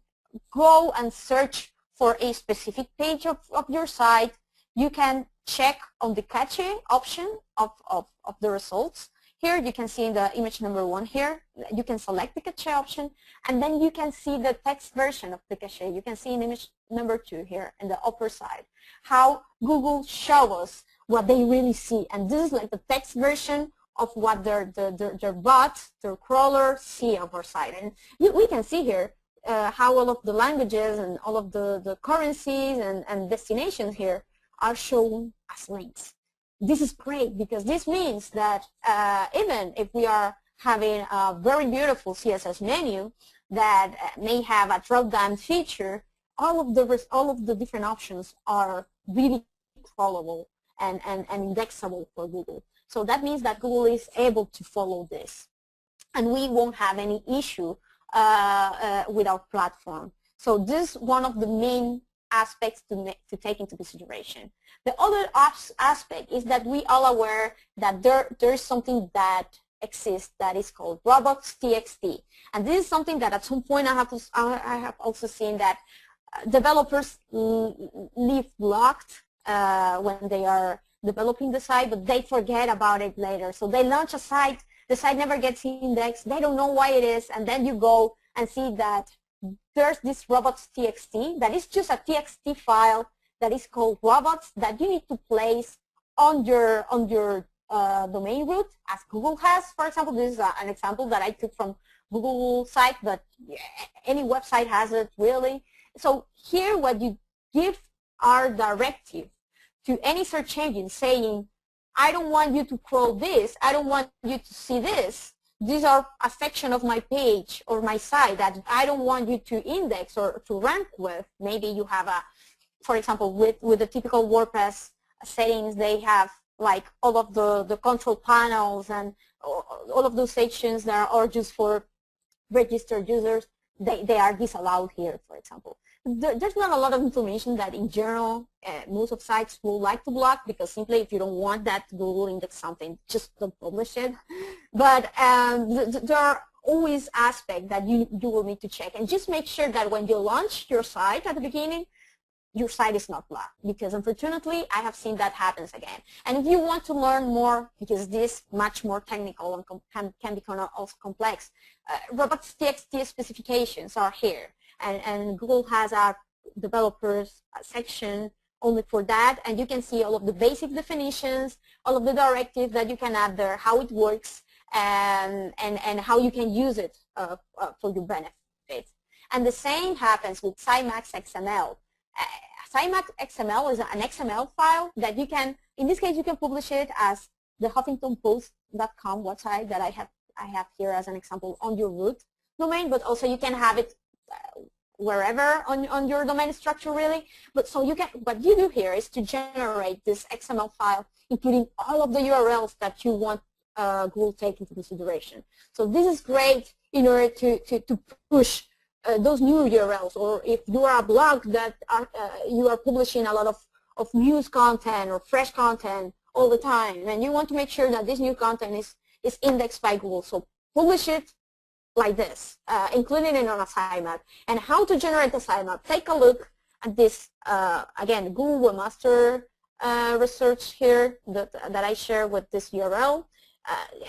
go and search for a specific page of your site. You can check on the cache option of the results. Here you can see in the image number 1 here, you can select the cache option, and then you can see the text version of the cache. You can see in image number 2 here in the upper side how Google shows us what they really see. And this is like the text version of what their bots, their crawler see of our site. And we can see here how all of the languages and all of the currencies and destinations here are shown as links. This is great, because this means that even if we are having a very beautiful CSS menu that may have a drop-down feature, all of the different options are really crawlable and indexable for Google. So that means that Google is able to follow this, and we won't have any issue with our platform. So this is one of the main aspects to take into consideration. The other aspect is that we all aware that there's something that exists that is called ROBOTS.TXT, and this is something that at some point I have also seen that developers leave blocked when they are developing the site, but they forget about it later. So they launch a site, the site never gets indexed, they don't know why it is, and then you go and see that there's this robots.txt that is just a TXT file that is called robots that you need to place on your domain root, as Google has. For example, this is an example that I took from Google site, but any website has it really. So here what you give are directive to any search engine saying, I don't want you to crawl this, I don't want you to see this. These are a section of my page or my site that I don't want you to index or to rank with. Maybe you have a, for example, with the typical WordPress settings, they have like all of the control panels and all of those sections that are just for registered users. They are disallowed here, for example. There's not a lot of information that in general most of sites will like to block, because simply if you don't want that Google index something, just don't publish it. But there are always aspects that you will need to check, and just make sure that when you launch your site at the beginning, your site is not blocked, because unfortunately I have seen that happens again. And if you want to learn more, because this is much more technical and can become also complex, robots.txt specifications are here, and Google has a developers section only for that, and you can see all of the basic definitions, all of the directives that you can add there, how it works, and how you can use it for your benefit. And the same happens with SITEMAP.XML. SITEMAP.XML is an XML file that you can, in this case, you can publish it as the HuffingtonPost.com website that I have here as an example on your root domain, but also you can have it wherever on your domain structure really. But so you can, what you do here is to generate this XML file, including all of the URLs that you want Google take into consideration. So this is great in order to push those new URLs, or if you are a blog that you are publishing a lot of news content or fresh content all the time, and you want to make sure that this new content is indexed by Google. So publish it like this, including it on a sitemap. And how to generate a sitemap? Take a look at this, again, Google Webmaster research here that I share with this URL.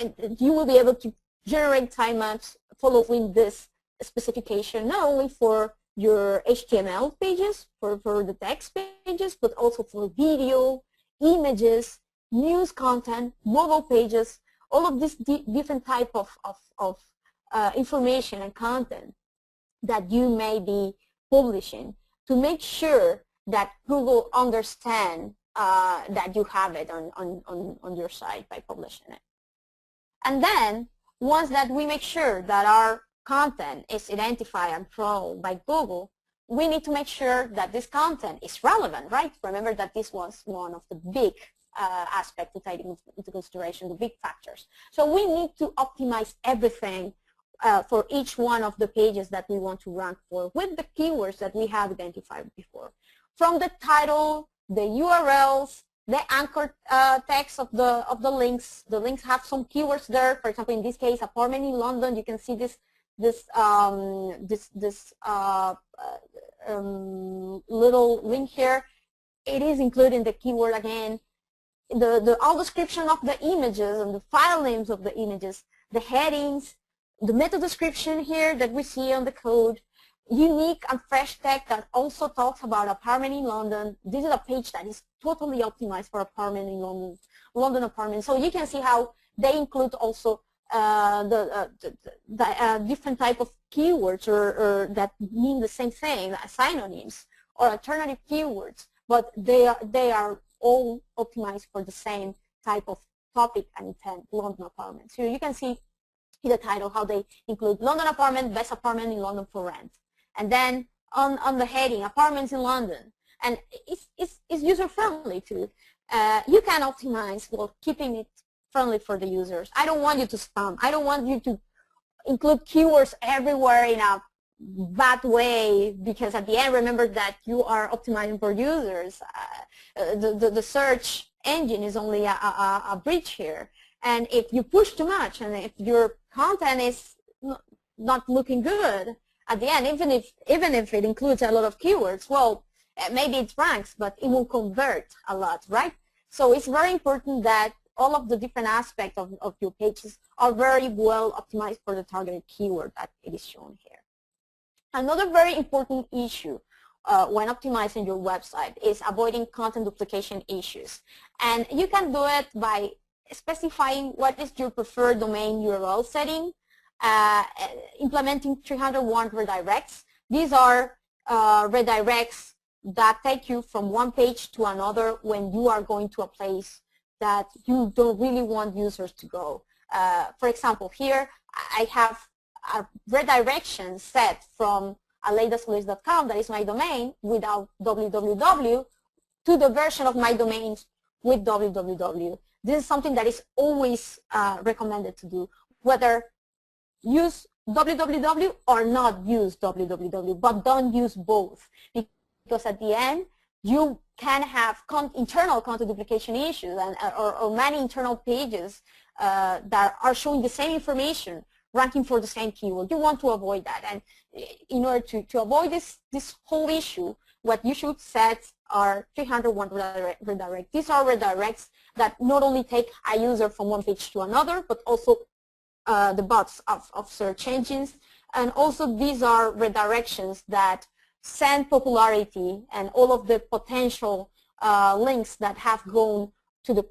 And you will be able to generate sitemaps following this specification, not only for your HTML pages, for the text pages, but also for video, images, news content, mobile pages, all of this different type of information and content that you may be publishing, to make sure that Google understands that you have it on your site by publishing it. And then, once that we make sure that our content is identified and crawled by Google, we need to make sure that this content is relevant, right? Remember that this was one of the big aspects to take into consideration, the big factors. So we need to optimize everything for each one of the pages that we want to rank for with the keywords that we have identified before. From the title, the URLs, the anchor text of the links. The links have some keywords there. For example, in this case, apartment in London. You can see this little link here. It is including the keyword again. The all description of the images and the file names of the images, the headings, the meta description here that we see on the code, unique and fresh text that also talks about apartment in London. This is a page that is totally optimized for apartment in London apartment. So you can see how they include also the different type of keywords or that mean the same thing, synonyms or alternative keywords, but they are all optimized for the same type of topic and intent, London apartment. So you can see in the title how they include London apartment, best apartment in London for rent. And then on the heading, apartments in London. And it's user-friendly too. You can optimize while keeping it friendly for the users. I don't want you to spam. I don't want you to include keywords everywhere in a bad way, because at the end, remember that you are optimizing for users. The search engine is only a bridge here. And if you push too much, and if your content is not looking good, at the end, even if it includes a lot of keywords, well, maybe it ranks, but it will convert a lot, right? So it's very important that all of the different aspects of your pages are very well optimized for the targeted keyword that it is shown here. Another very important issue when optimizing your website is avoiding content duplication issues. And you can do it by specifying what is your preferred domain URL setting, implementing 301 redirects. These are redirects that take you from one page to another when you are going to a place that you don't really want users to go. For example, here I have a redirection set from aleidasolice.com, that is my domain, without www, to the version of my domains with www. This is something that is always recommended to do, whether use www or not use www, but don't use both, because at the end you can have internal content duplication issues or many internal pages that are showing the same information ranking for the same keyword. You want to avoid that, and in order to avoid this whole issue, what you should set are 301 redirects. These are redirects that not only take a user from one page to another, but also the bots of search engines, and also these are redirections that send popularity and all of the potential links that have gone to the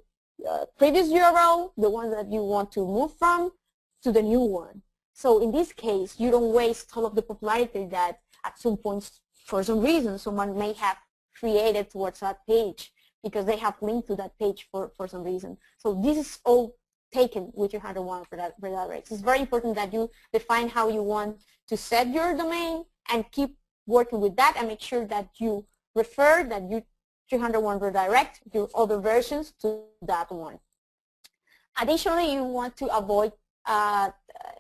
previous URL, the one that you want to move from, to the new one. So in this case, you don't waste all of the popularity that at some point, for some reason, someone may have created towards that page because they have linked to that page for some reason. So this is all taken with your 101 redirects. It's very important that you define how you want to set your domain and keep working with that, and make sure that you refer that you 301 redirect your other versions to that one. Additionally, you want to avoid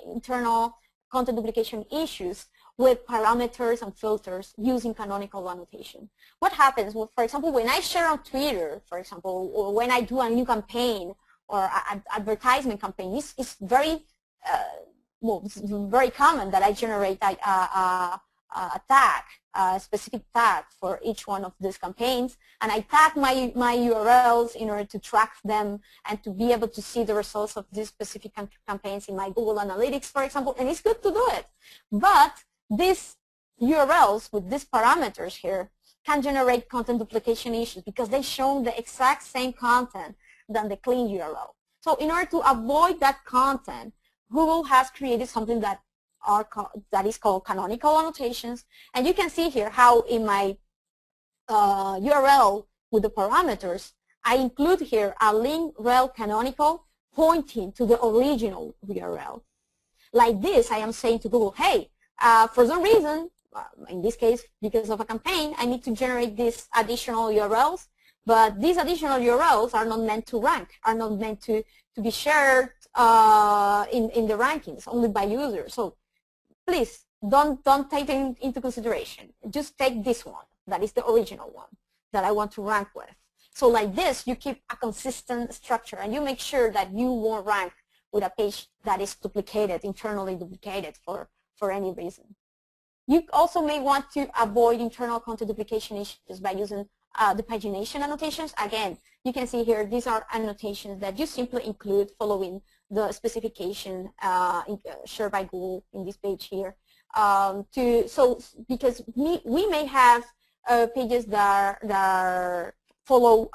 internal content duplication issues with parameters and filters using canonical annotation. What happens, well, for example, when I share on Twitter, for example, or when I do a new campaign or an advertisement campaign, it's very well, it's very common that I generate a tag, a specific tag for each one of these campaigns, and I tag my URLs in order to track them and to be able to see the results of these specific campaigns in my Google Analytics, for example, and it's good to do it. But these URLs with these parameters here can generate content duplication issues because they show the exact same content than the clean URL. So in order to avoid that content, Google has created something that is called canonical annotations, and you can see here how in my URL with the parameters, I include here a link rel canonical pointing to the original URL. Like this, I am saying to Google, hey, for some reason, in this case, because of a campaign, I need to generate these additional URLs, but these additional URLs are not meant to rank, are not meant to be shared in the rankings, only by users. So please don't take it into consideration. Just take this one, that is the original one that I want to rank with. So like this, you keep a consistent structure and you make sure that you won't rank with a page that is duplicated, internally duplicated for any reason. You also may want to avoid internal content duplication issues by using the pagination annotations. Again, you can see here, these are annotations that you simply include following the specification shared by Google in this page here. Because we may have pages that follow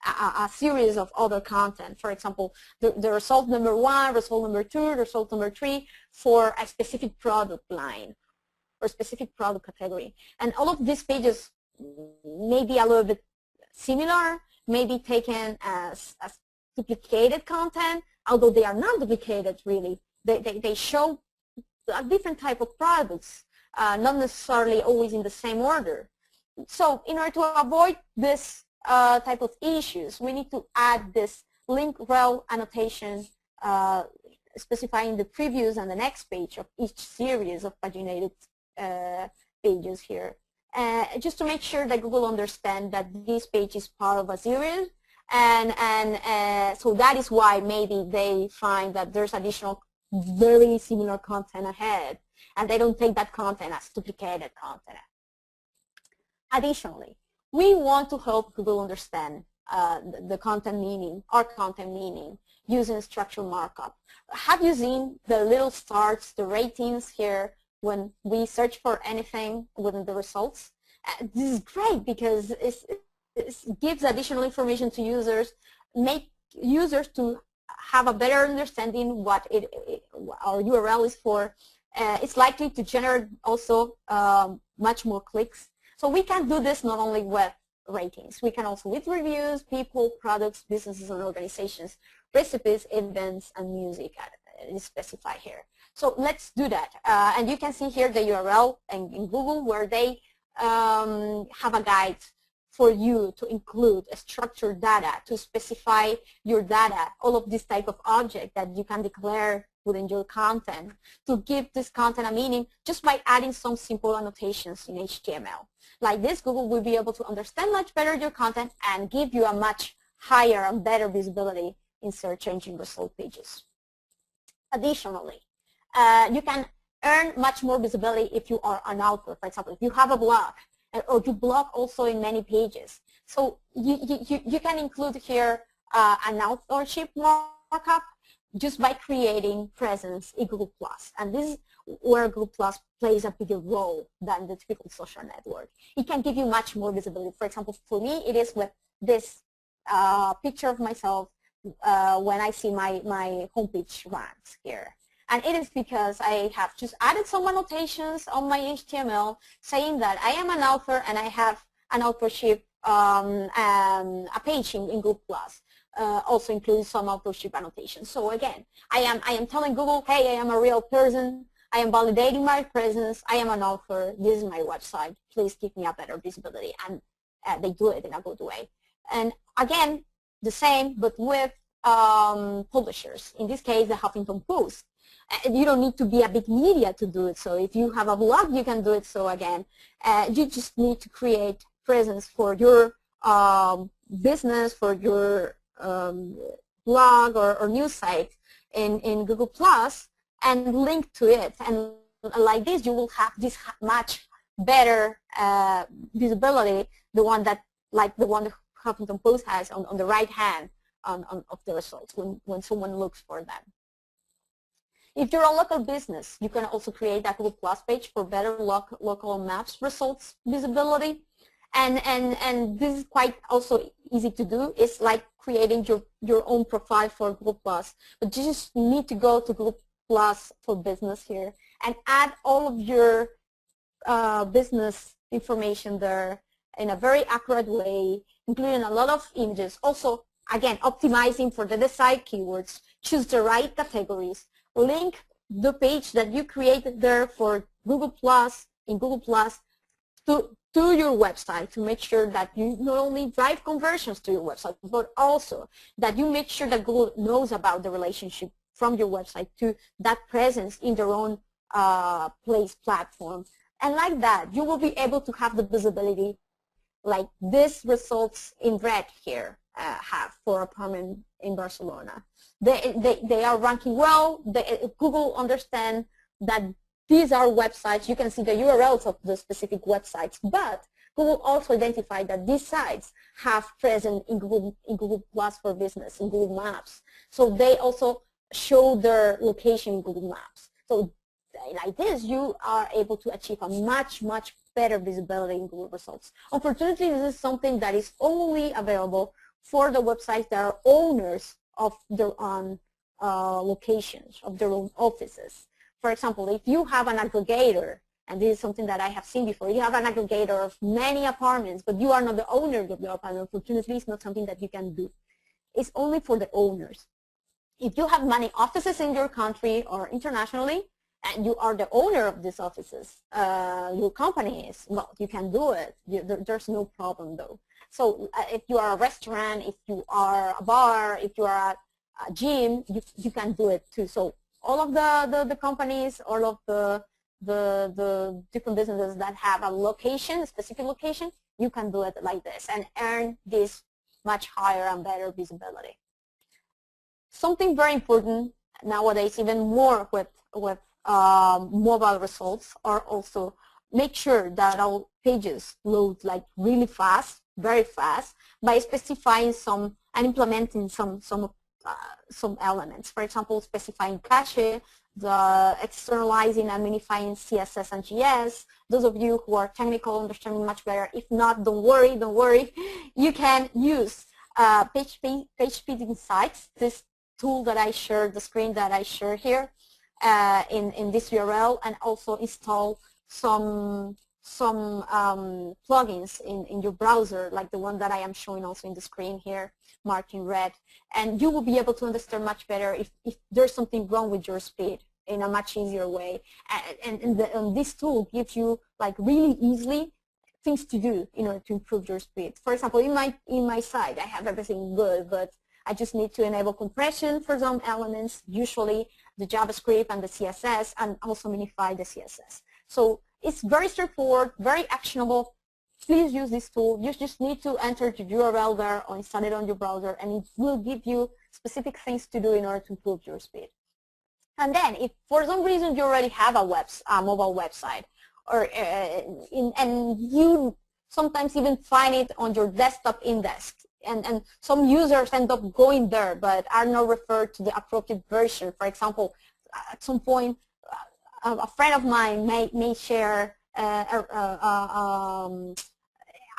a series of other content. For example, the result number 1, result number 2, result number 3 for a specific product line or specific product category. And all of these pages may be a little bit similar, may be taken as duplicated content, although they are not duplicated really. They show a different type of products, not necessarily always in the same order. So in order to avoid this type of issues, we need to add this link rel annotation specifying the previews and the next page of each series of paginated pages here. Just to make sure that Google understands that this page is part of a series, and so that is why maybe they find that there's additional very similar content ahead, and they don't take that content as duplicated content. Additionally, we want to help Google understand the content meaning, our content meaning, using structural markup. Have you seen the little stars, the ratings here when we search for anything within the results. This is great because it gives additional information to users, make users to have a better understanding what our URL is for. It's likely to generate also much more clicks. So we can do this not only with ratings, we can also with reviews, people, products, businesses and organizations, recipes, events, and music is specified here. So let's do that. And you can see here the URL in Google where they have a guide for you to include structured data, to specify your data, all of this type of object that you can declare within your content, to give this content a meaning just by adding some simple annotations in HTML. Like this, Google will be able to understand much better your content and give you a much higher and better visibility in search engine result pages. Additionally, you can earn much more visibility if you are an author. For example, if you have a blog, or you blog also in many pages. So you can include here an authorship markup just by creating presence in Google+. And this is where Google+ plays a bigger role than the typical social network. It can give you much more visibility. For example, for me, it is with this picture of myself when I see my homepage ranks here. And it is because I have just added some annotations on my HTML saying that I am an author and I have an authorship a page in Google+. Also includes some authorship annotations. So again, I am telling Google, hey, I am a real person. I am validating my presence. I am an author. This is my website. Please give me a better visibility. And they do it in a good way. And again, the same, but with publishers. In this case, the Huffington Post. You don't need to be a big media to do it. So if you have a blog, you can do it. So again, you just need to create presence for your business, for your blog or news site in Google+, and link to it. And like this, you will have this much better visibility, the one that Huffington Post has on the right hand of the results when someone looks for them. If you're a local business, you can also create a Google+ page for better local maps results visibility. And this is quite also easy to do. It's like creating your own profile for Google+. But you just need to go to Google+ for business here and add all of your business information there in a very accurate way, including a lot of images. Also, again, optimizing for the desired keywords, choose the right categories, link the page that you created there for Google+, in Google+, to your website to make sure that you not only drive conversions to your website, but also that you make sure that Google knows about the relationship from your website to that presence in their own place platform. And like that, you will be able to have the visibility like these results in red here have for apartment in Barcelona. They are ranking well. Google understand that these are websites. You can see the URLs of the specific websites, but Google also identified that these sites have present in Google Plus for Business, in Google Maps. So they also show their location in Google Maps. So like this, you are able to achieve a much better visibility in Google results. Unfortunately, this is something that is only available for the websites that are owners of their own locations, of their own offices. For example, if you have an aggregator, and this is something that I have seen before, you have an aggregator of many apartments, but you are not the owner of the apartment. Unfortunately, it's not something that you can do. It's only for the owners. If you have many offices in your country or internationally, and you are the owner of these offices, your company is, well, you can do it. There's no problem though. So if you are a restaurant, if you are a bar, if you are a gym, you can do it too. So all of the companies, all of the different businesses that have a location, a specific location, you can do it like this and earn this much higher and better visibility. Something very important nowadays, even more with mobile results, are also make sure that our pages load like really fast, very fast, by specifying some and implementing some some elements. For example, specifying cache, the externalizing and minifying CSS and GS. Those of you who are technical understand much better. If not, don't worry. You can use page speed insights, this tool that I share, the screen that I share here in this URL, and also install some plugins in your browser, like the one that I am showing also in the screen here, marked in red, and you will be able to understand much better if there's something wrong with your speed in a much easier way. And this tool gives you like really easily things to do in order to improve your speed. For example, in my site, I have everything good, but I just need to enable compression for some elements, usually the JavaScript and the CSS, and also minify the CSS. So it's very straightforward, very actionable. Please use this tool. You just need to enter the URL there or install it on your browser, and it will give you specific things to do in order to improve your speed. And then, if for some reason you already have a mobile website, or and you sometimes even find it on your desktop index, and some users end up going there but are not referred to the appropriate version. For example, at some point, a friend of mine may share a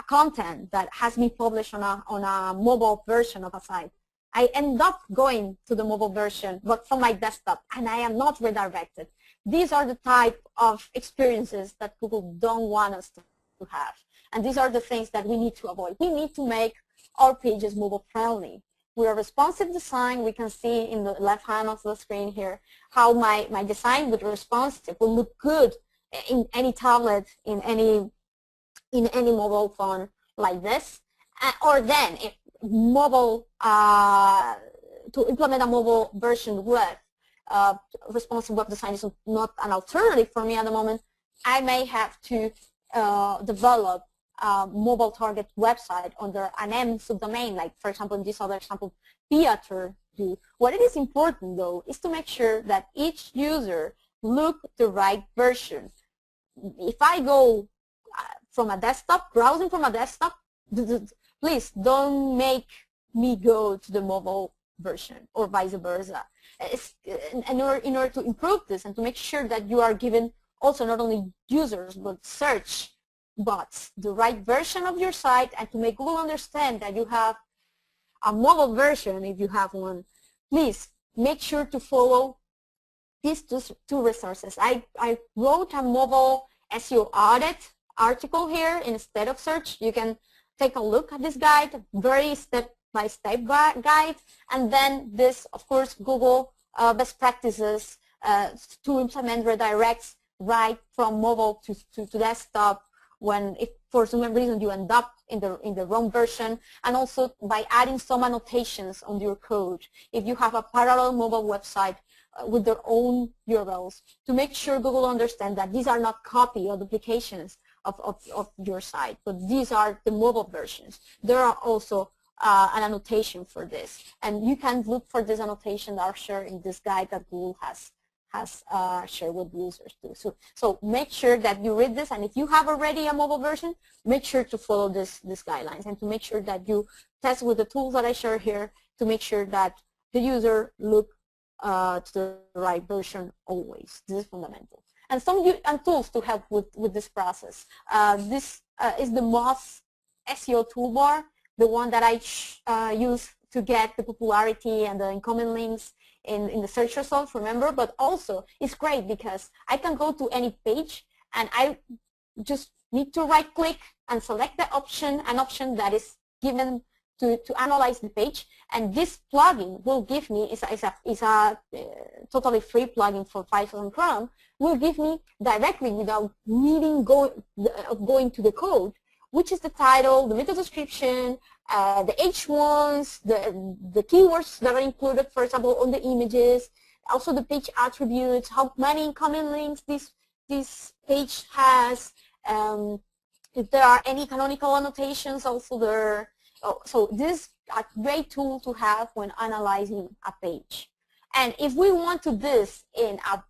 content that has been published on a mobile version of a site. I end up going to the mobile version, but from my desktop, and I am not redirected. These are the type of experiences that Google don't want us to have. And these are the things that we need to avoid. We need to make our pages mobile friendly. With a responsive design, we can see in the left hand of the screen here how my design with responsive will look good in any tablet, in any mobile phone like this. Or then, if mobile, to implement a mobile version with responsive web design is not an alternative for me at the moment, I may have to develop a mobile target website under an M subdomain, like for example in this other example, theater do. What it is important though is to make sure that each user look the right version. If I go from a desktop, browsing from a desktop, please don't make me go to the mobile version or vice versa. In order to improve this and to make sure that you are giving also not only users but search bots the right version of your site, and to make Google understand that you have a mobile version if you have one, please make sure to follow these two resources. I wrote a mobile SEO audit article here instead of search. You can take a look at this guide, very step-by-step guide, and then this, of course, Google best practices to implement redirects right from mobile to desktop when, if for some reason you end up in the wrong version, and also by adding some annotations on your code. If you have a parallel mobile website with their own URLs, to make sure Google understands that these are not copy or duplications of your site, but these are the mobile versions. There are also an annotation for this, and you can look for this annotation that are shared in this guide that Google has shared with users too. So make sure that you read this, and if you have already a mobile version, make sure to follow these guidelines, and to make sure that you test with the tools that I share here to make sure that the user look to the right version always. This is fundamental. And some tools to help with this process. This is the Moz SEO toolbar, the one that I use to get the popularity and the incoming links in the search results, remember, but also it's great because I can go to any page and I just need to right click and select the option, an option that is given to analyze the page, and this plugin will give me, is a totally free plugin for Python and Chrome, will give me directly without needing going to the code, which is the title, the meta description, the H1s, the keywords that are included, for example, on the images, also the page attributes, how many incoming links this page has, if there are any canonical annotations also there. So this is a great tool to have when analyzing a page. And if we want to do this in a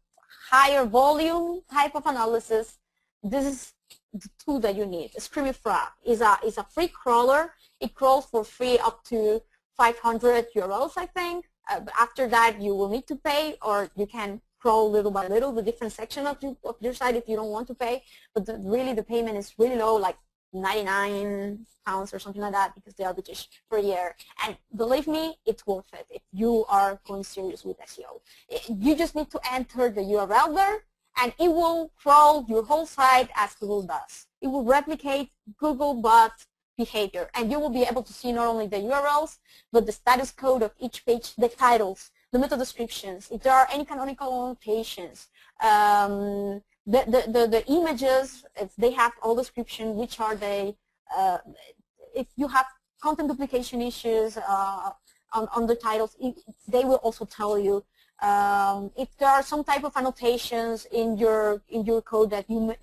higher volume type of analysis, this is the tool that you need. Screamifrog is a free crawler. It crawls for free up to 500 URLs, I think, But after that, you will need to pay, or you can crawl little by little the different section of your site if you don't want to pay. But really, the payment is really low, like 99 pounds or something like that, because they are British per year. And believe me, it's worth it if you are going serious with SEO. You just need to enter the URL there, and it will crawl your whole site as Google does. It will replicate Googlebot behavior, and you will be able to see not only the URLs, but the status code of each page, the titles, the meta descriptions, if there are any canonical annotations, the images, if they have all description, which are they, if you have content duplication issues on the titles, they will also tell you. If there are some type of annotations in your code that you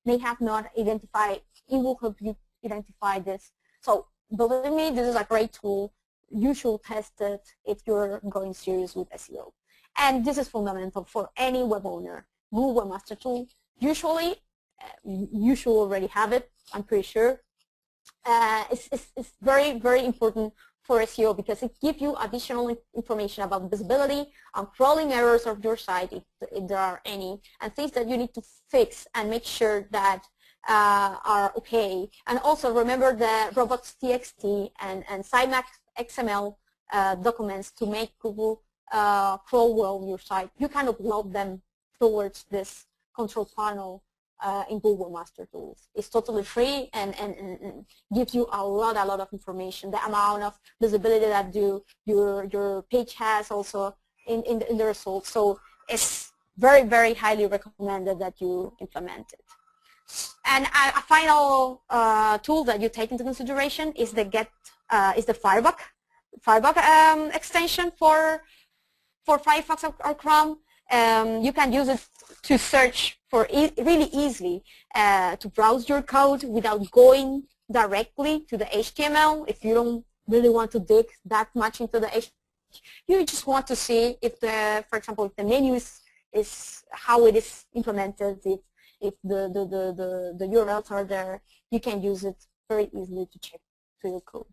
may have not identified, it will help you identify this. So believe me, this is a great tool. You should test it if you're going serious with SEO. And this is fundamental for any web owner. Google Webmaster Tool, usually, you should already have it, I'm pretty sure. It's very, very important for SEO because it gives you additional information about visibility and crawling errors of your site, if there are any, and things that you need to fix and make sure that are okay. And also remember the ROBOTS.TXT and SITEMAP.XML documents to make Google crawl well your site. You can upload them towards this control panel in Google Master Tools. It's totally free and gives you a lot of information, the amount of visibility that your page has also in the results. So it's very, very highly recommended that you implement it. And a final tool that you take into consideration is the Firebug extension for Firefox or Chrome. You can use it to search for really easily to browse your code without going directly to the HTML. If you don't really want to dig that much into the HTML, you just want to see if for example, if the menu is how it is implemented, if the URLs are there, you can use it very easily to check to your code.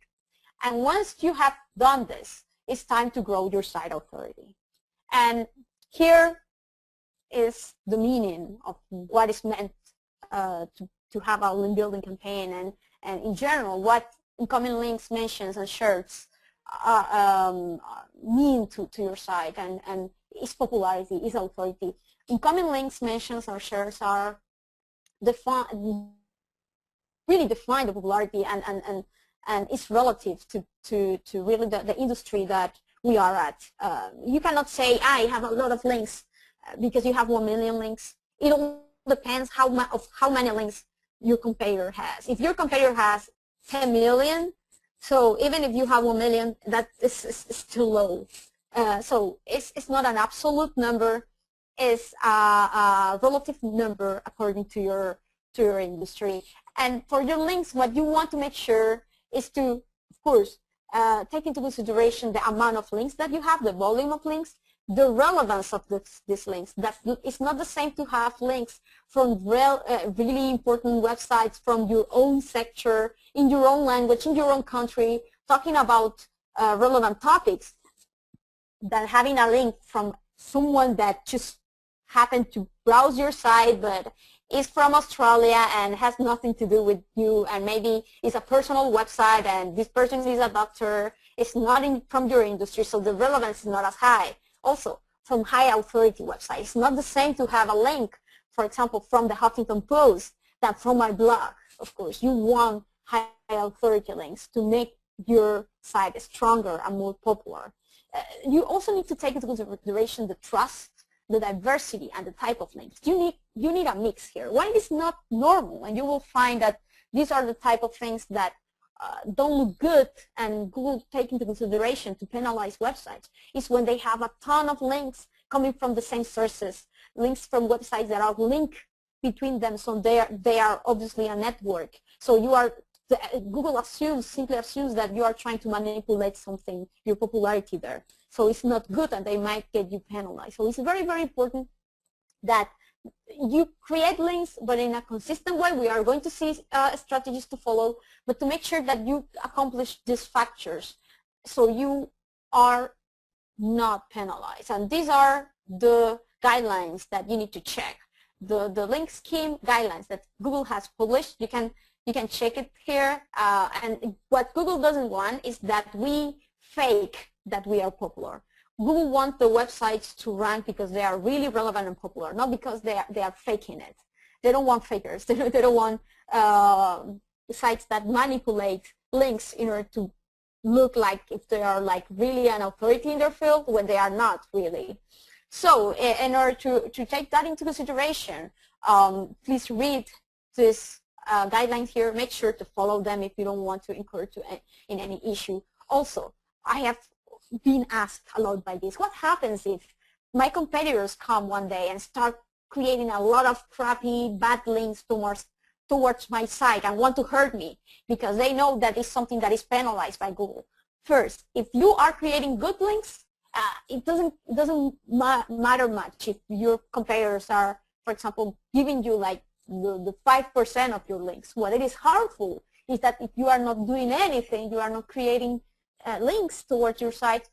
And once you have done this, it's time to grow your site authority. And here is the meaning of what is meant to have a link building campaign, and in general what incoming links, mentions, and shares mean to your site and its popularity, its authority. Incoming links, mentions, or shares are really define the popularity and it's relative to really the industry that we are at. You cannot say, I have a lot of links because you have 1 million links. It all depends how many links your competitor has. If your competitor has 10 million, so even if you have 1 million, that is too low. So it's not an absolute number. It's a relative number according to your industry. And for your links, what you want to make sure is to, of course, take into consideration the amount of links that you have, the volume of links, the relevance of these links. That it's not the same to have links from really important websites from your own sector, in your own language, in your own country, talking about relevant topics, than having a link from someone that just happened to browse your site but is from Australia and has nothing to do with you, and maybe it's a personal website and this person is a doctor. It's not from your industry, so the relevance is not as high. Also, from high authority websites, it's not the same to have a link, for example, from the Huffington Post than from my blog. Of course, you want high authority links to make your site stronger and more popular. You also need to take into consideration the trust, the diversity, and the type of links. You need a mix here. When it is not normal, and you will find that these are the type of things that don't look good and Google take into consideration to penalize websites, is when they have a ton of links coming from the same sources, links from websites that are linked between them, so they are obviously a network. So Google simply assumes that you are trying to manipulate something, your popularity there. So it's not good, and they might get you penalized. So it's very, very important that you create links, but in a consistent way. We are going to see strategies to follow, but to make sure that you accomplish these factors, so you are not penalized. And these are the guidelines that you need to check. The link scheme guidelines that Google has published, you can check it here. And what Google doesn't want is that we fake that we are popular. Google wants the websites to rank because they are really relevant and popular, not because they are faking it. They don't want fakers. They don't want sites that manipulate links in order to look like if they are like really an authority in their field when they are not really. So in order to take that into consideration, please read this guidelines here. Make sure to follow them if you don't want to incur in any issue. Also, I have been asked a lot by this. What happens if my competitors come one day and start creating a lot of crappy, bad links towards my site and want to hurt me because they know that it's something that is penalized by Google? First, if you are creating good links, it doesn't matter much if your competitors are, for example, giving you like the 5% of your links. What it is harmful is that if you are not doing anything, you are not creating links towards your site,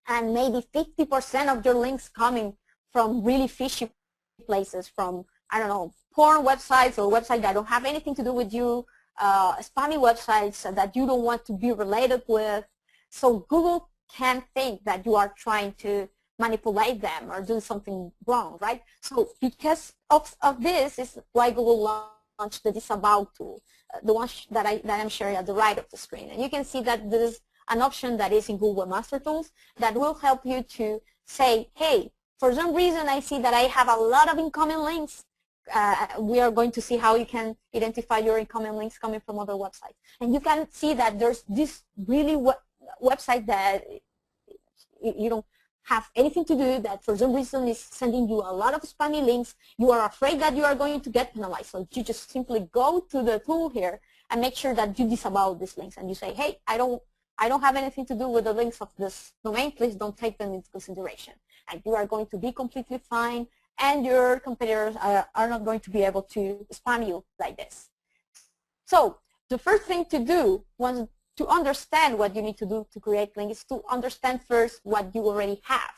and maybe 50% of your links coming from really fishy places, from, I don't know, porn websites or websites that don't have anything to do with you, spammy websites that you don't want to be related with. So Google can think that you are trying to manipulate them or do something wrong, right? So because of this is why Google launched the disavow tool, the one that I'm sharing at the right of the screen. And you can see that there is an option that is in Google Webmaster Tools that will help you to say, hey, for some reason I see that I have a lot of incoming links. We are going to see how you can identify your incoming links coming from other websites. And you can see that there's this really website that you don't have anything to do, that for some reason is sending you a lot of spammy links. You are afraid that you are going to get penalized. So you just simply go to the tool here and make sure that you disavow these links. And you say, hey, I don't have anything to do with the links of this domain. Please don't take them into consideration. And you are going to be completely fine, and your competitors are not going to be able to spam you like this. So the first thing to do once to understand what you need to do to create links is to understand first what you already have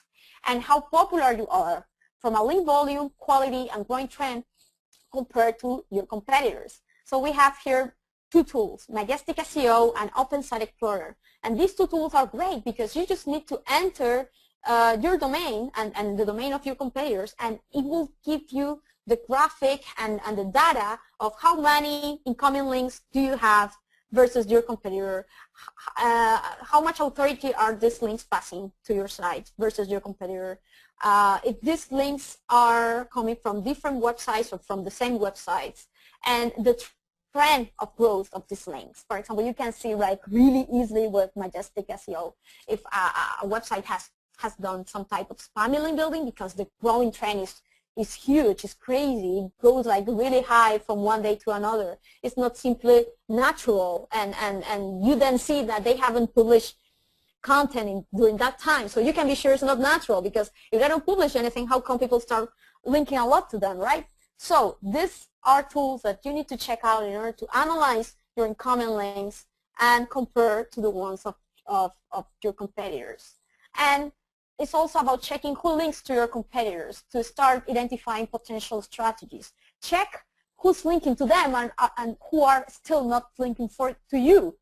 and how popular you are from a link volume, quality, and growing trend compared to your competitors. So we have here two tools, Majestic SEO and Open Site Explorer. And these two tools are great because you just need to enter your domain and the domain of your competitors, and it will give you the graphic and the data of how many incoming links do you have versus your competitor, how much authority are these links passing to your site versus your competitor, if these links are coming from different websites or from the same websites, and the trend of growth of these links. For example, you can see like really easily with Majestic SEO if a website has done some type of spammy link building, because the growing trend is huge, it's crazy, it goes like really high from one day to another. It's not simply natural, and you then see that they haven't published content during that time. So you can be sure it's not natural, because if they don't publish anything, how come people start linking a lot to them, right? So these are tools that you need to check out in order to analyze your incoming links and compare to the ones of your competitors. And it's also about checking who links to your competitors to start identifying potential strategies. Check who's linking to them and who are still not linking to you.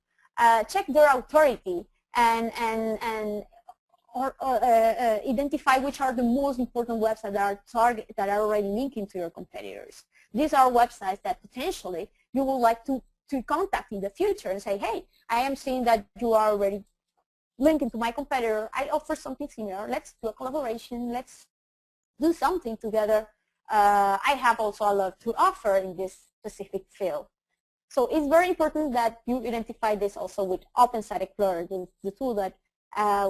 Check their authority and identify which are the most important websites that are already linking to your competitors. These are websites that potentially you would like to contact in the future and say, hey, I am seeing that you are already linking to my competitor. I offer something similar. Let's do a collaboration. Let's do something together. I have also a lot to offer in this specific field. So it's very important that you identify this also with Open Site Explorer, the tool that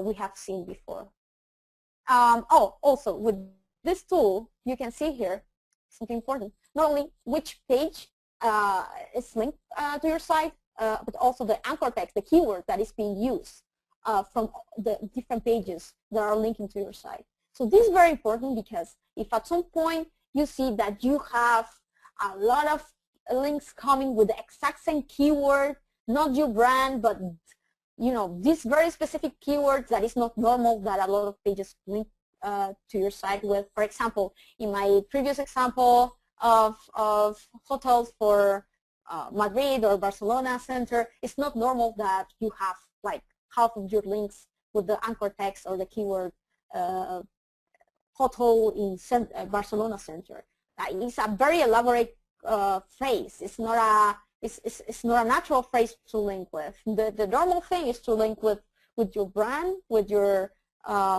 we have seen before. Also with this tool, you can see here something important. Not only which page is linked to your site, but also the anchor text, the keyword that is being used from the different pages that are linking to your site. So this is very important, because if at some point you see that you have a lot of links coming with the exact same keyword, not your brand, but you know, these very specific keywords that is not normal that a lot of pages link to your site with. For example, in my previous example of hotels for Madrid or Barcelona center, it's not normal that you have like half of your links with the anchor text or the keyword hotel in Barcelona center. That is a very elaborate phrase. It's not a natural phrase to link with. The normal thing is to link with your brand, with your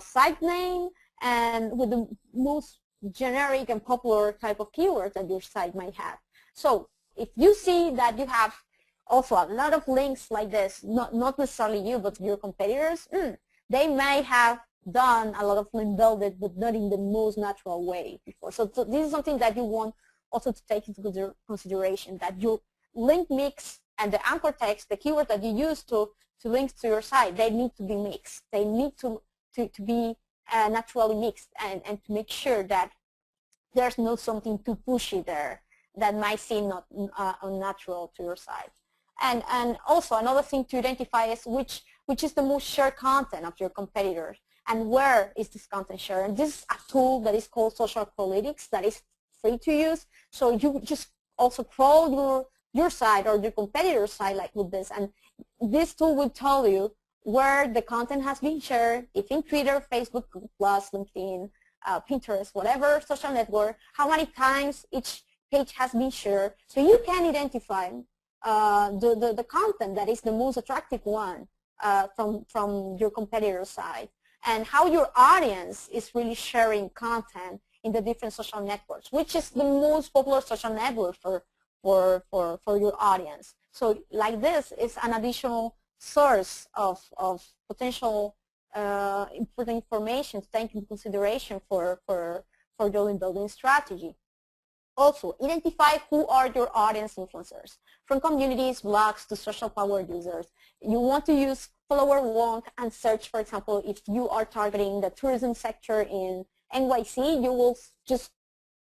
site name, and with the most generic and popular type of keywords that your site might have. So if you see that you have also a lot of links like this, not necessarily you, but your competitors, they may have done a lot of link building, but not in the most natural way before. So this is something that you want also to take into consideration, that your link mix and the anchor text, the keyword that you use to link to your site, they need to be mixed. They need to be naturally mixed, and to make sure that there's not something too pushy there that might seem not unnatural to your site. And also another thing to identify is which is the most shared content of your competitors, and where is this content shared. And this is a tool that is called Social Crawlytics that is free to use. So you just also crawl your site or your competitor's site like with this, and this tool will tell you where the content has been shared, if in Twitter, Facebook, Plus, LinkedIn, Pinterest, whatever social network, how many times each page has been shared, so you can identify the content that is the most attractive one from your competitor's side, and how your audience is really sharing content in the different social networks, which is the most popular social network for your audience. So like this is an additional source of potential important information to take into consideration for your link building strategy. Also, identify who are your audience influencers, from communities, blogs, to social power users. You want to use follower wonk and search, for example, if you are targeting the tourism sector in NYC, you will just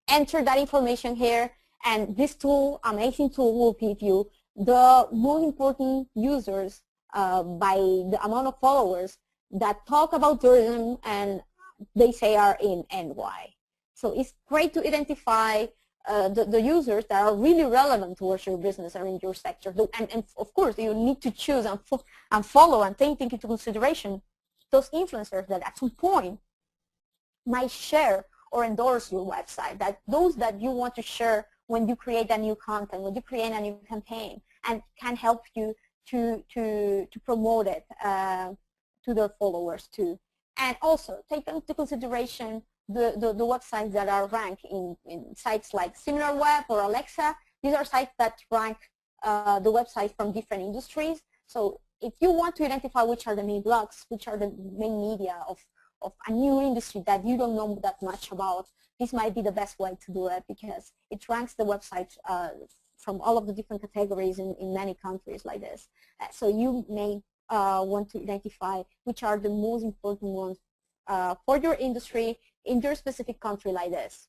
enter that information here, and this tool, amazing tool, will give you the most important users by the amount of followers that talk about tourism and they say are in NY. So it's great to identify the users that are really relevant towards your business or in your sector. And of course, you need to choose and follow and take into consideration those influencers that at some point might share or endorse your website, that those that you want to share when you create a new content, when you create a new campaign, and can help you to promote it to their followers too. And also take into consideration the websites that are ranked in sites like SimilarWeb or Alexa. These are sites that rank the websites from different industries. So if you want to identify which are the main blogs, which are the main media of a new industry that you don't know that much about, this might be the best way to do it, because it ranks the websites from all of the different categories in many countries like this. So you may want to identify which are the most important ones for your industry in your specific country like this.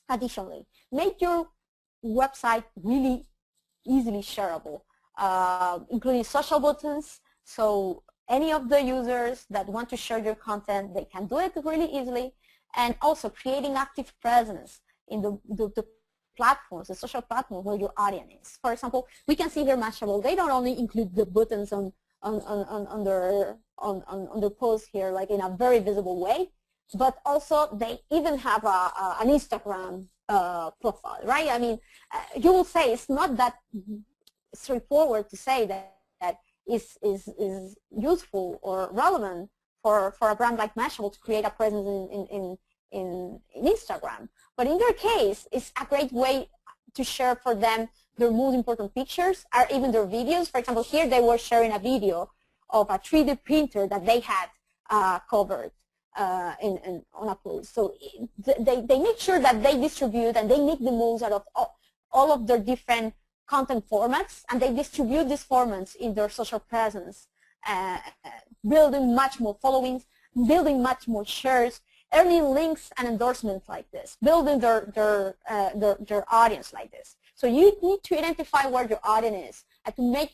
Additionally, make your website really easily shareable, including social buttons. So any of the users that want to share your content, they can do it really easily. And also creating active presence in the platforms, the social platforms where your audience is. For example, we can see here Mashable. They don't only include the buttons on their posts here, like in a very visible way, but also they even have an Instagram profile, right? I mean, you will say it's not that straightforward to say that is useful or relevant for a brand like Mashable to create a presence in Instagram. But in their case, it's a great way to share for them their most important pictures or even their videos. For example, here they were sharing a video of a 3D printer that they had covered on a post. So they make sure that they distribute and they make the most out of all of their different content formats, and they distribute these formats in their social presence, building much more followings, building much more shares, earning links and endorsements like this, building their audience like this. So you need to identify where your audience is and to make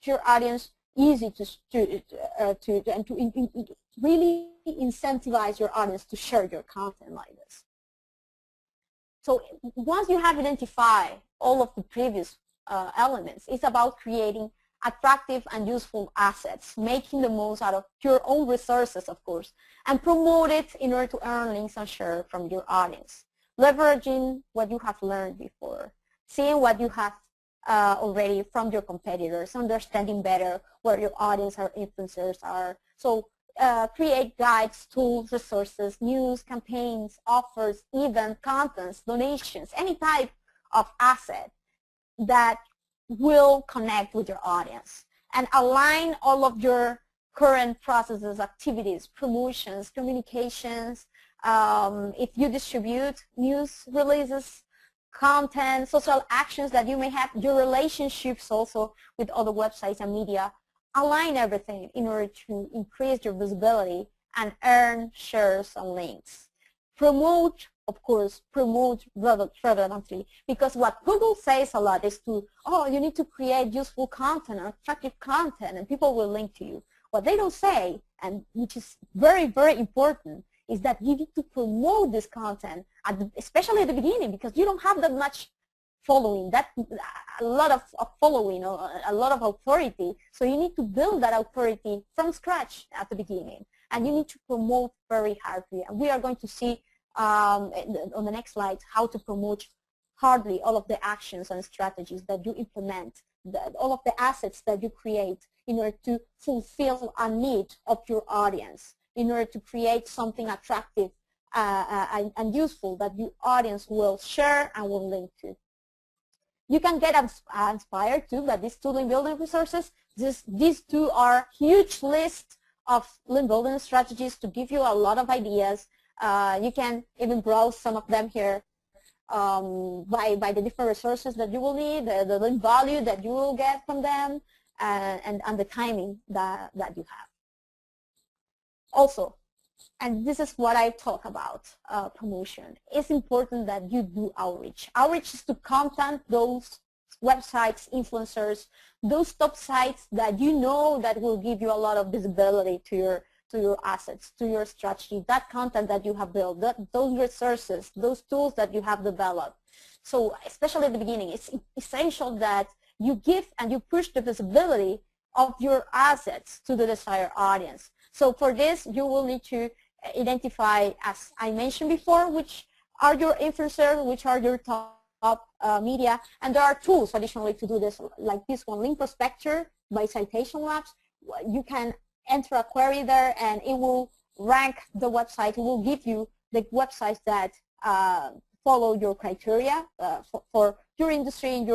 your audience easy to really incentivize your audience to share your content like this. So once you have identified all of the previous elements, it's about creating attractive and useful assets, making the most out of your own resources, of course, and promote it in order to earn links and share from your audience, leveraging what you have learned before, seeing what you have already from your competitors, understanding better where your audience or influencers are. So create guides, tools, resources, news, campaigns, offers, event, contents, donations, any type of asset that will connect with your audience, and align all of your current processes, activities, promotions, communications, if you distribute news releases, content, social actions that you may have, your relationships also with other websites and media, align everything in order to increase your visibility and earn shares and links. Promote, of course, promote relevantly, because what Google says a lot is you need to create useful content or attractive content and people will link to you. What they don't say, and which is very, very important, is that you need to promote this content, especially at the beginning, because you don't have that much following, a lot of following, or a lot of authority. So you need to build that authority from scratch at the beginning, and you need to promote very hardly. And we are going to see on the next slide how to promote hardly all of the actions and strategies that you implement, all of the assets that you create in order to fulfill a need of your audience, in order to create something attractive and useful that your audience will share and will link to. You can get inspired too by these two link building resources. These two are huge lists of link building strategies to give you a lot of ideas. You can even browse some of them here by the different resources that you will need, the link value that you will get from them, and the timing that you have. Also, and this is what I talk about, promotion, it's important that you do outreach. Outreach is to contact those websites, influencers, those top sites that you know that will give you a lot of visibility to your assets, to your strategy, that content that you have built, those resources, those tools that you have developed. So especially at the beginning, it's essential that you give and you push the visibility of your assets to the desired audience. So for this, you will need to identify, as I mentioned before, which are your influencers, which are your top media, and there are tools additionally to do this, like this one, Link Prospector by Citation Labs. You can enter a query there and it will rank the website. It will give you the websites that follow your criteria for your industry, in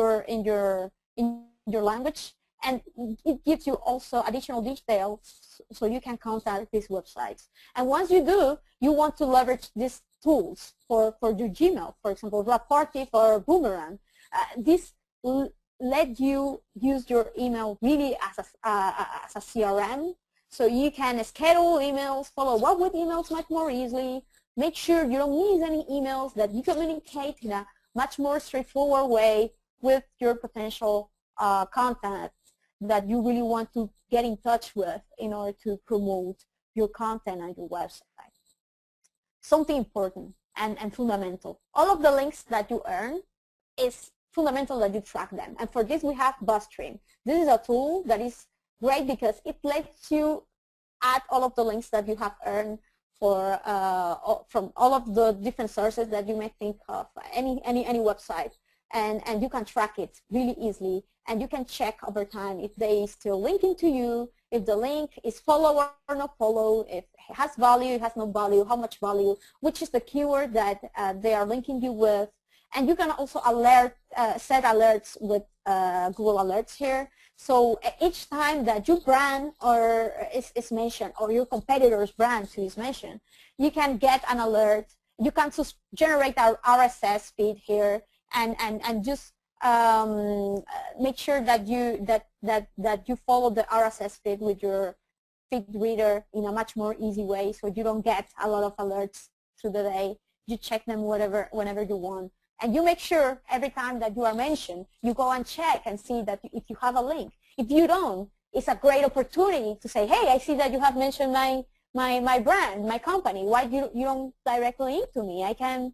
your language, and it gives you also additional details so you can contact these websites. And once you do, you want to leverage these tools for your Gmail, for example, Rapportive or Boomerang. This let you use your email really as a CRM, so you can schedule emails, follow up with emails much more easily, make sure you don't miss any emails, that you communicate in a much more straightforward way with your potential content that you really want to get in touch with in order to promote your content on your website. Something important and fundamental. All of the links that you earn is fundamental that you track them. And for this we have BuzzStream. This is a tool that is great because it lets you add all of the links that you have earned for from all of the different sources that you may think of, any website, and you can track it really easily, and you can check over time if they still linking to you, if the link is follow or not follow, if it has value, it has no value, how much value, which is the keyword that they are linking you with. And you can also set alerts with Google Alerts here. So each time that your brand or is mentioned, or your competitor's brand is mentioned, you can get an alert. You can just generate our RSS feed here, and just make sure that you follow the RSS feed with your feed reader in a much more easy way, so you don't get a lot of alerts through the day. You check them whenever you want. And you make sure every time that you are mentioned, you go and check and see that if you have a link. If you don't, it's a great opportunity to say, hey, I see that you have mentioned my brand, my company. Why you don't directly link to me? I can,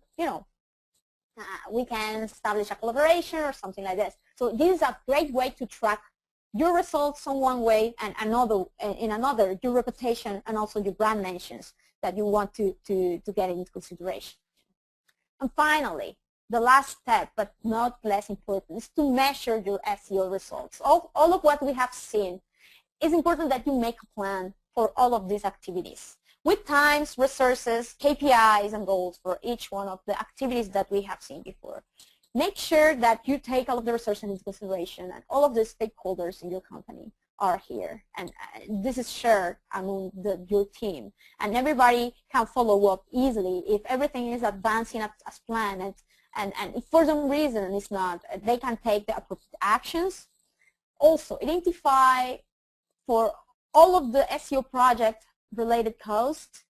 we can establish a collaboration or something like this. So this is a great way to track your results on one way, and in another, your reputation and also your brand mentions that you want to get into consideration. And finally, the last step, but not less important, is to measure your SEO results. All of what we have seen, it's important that you make a plan for all of these activities with times, resources, KPIs, and goals for each one of the activities that we have seen before. Make sure that you take all of the resources into consideration, and all of the stakeholders in your company are here, and this is shared among your team, and everybody can follow up easily if everything is advancing as planned, and if for some reason it's not, they can take the appropriate actions. Also, identify for all of the SEO project related costs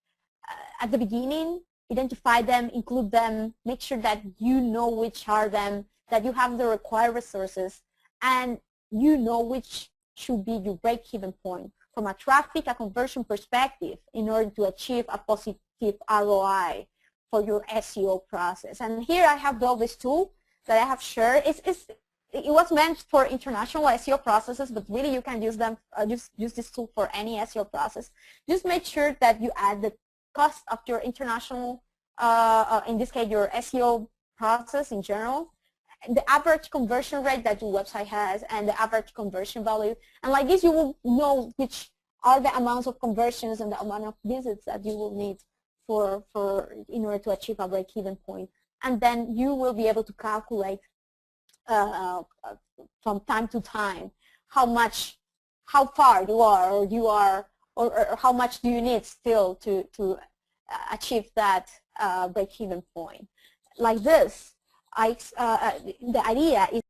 at the beginning. Identify them, include them, make sure that you know which are them, that you have the required resources, and you know which should be your break-even point from a traffic, a conversion perspective in order to achieve a positive ROI for your SEO process. And here I have built this tool that I have shared. It was meant for international SEO processes, but really you can use them. Use this tool for any SEO process. Just make sure that you add the cost of your international, in this case, your SEO process in general, the average conversion rate that your website has, and the average conversion value. And like this, you will know which are the amounts of conversions and the amount of visits that you will need in order to achieve a break-even point. And then you will be able to calculate from time to time how far you are, or how much do you need still to achieve that break-even point. Like this, the idea is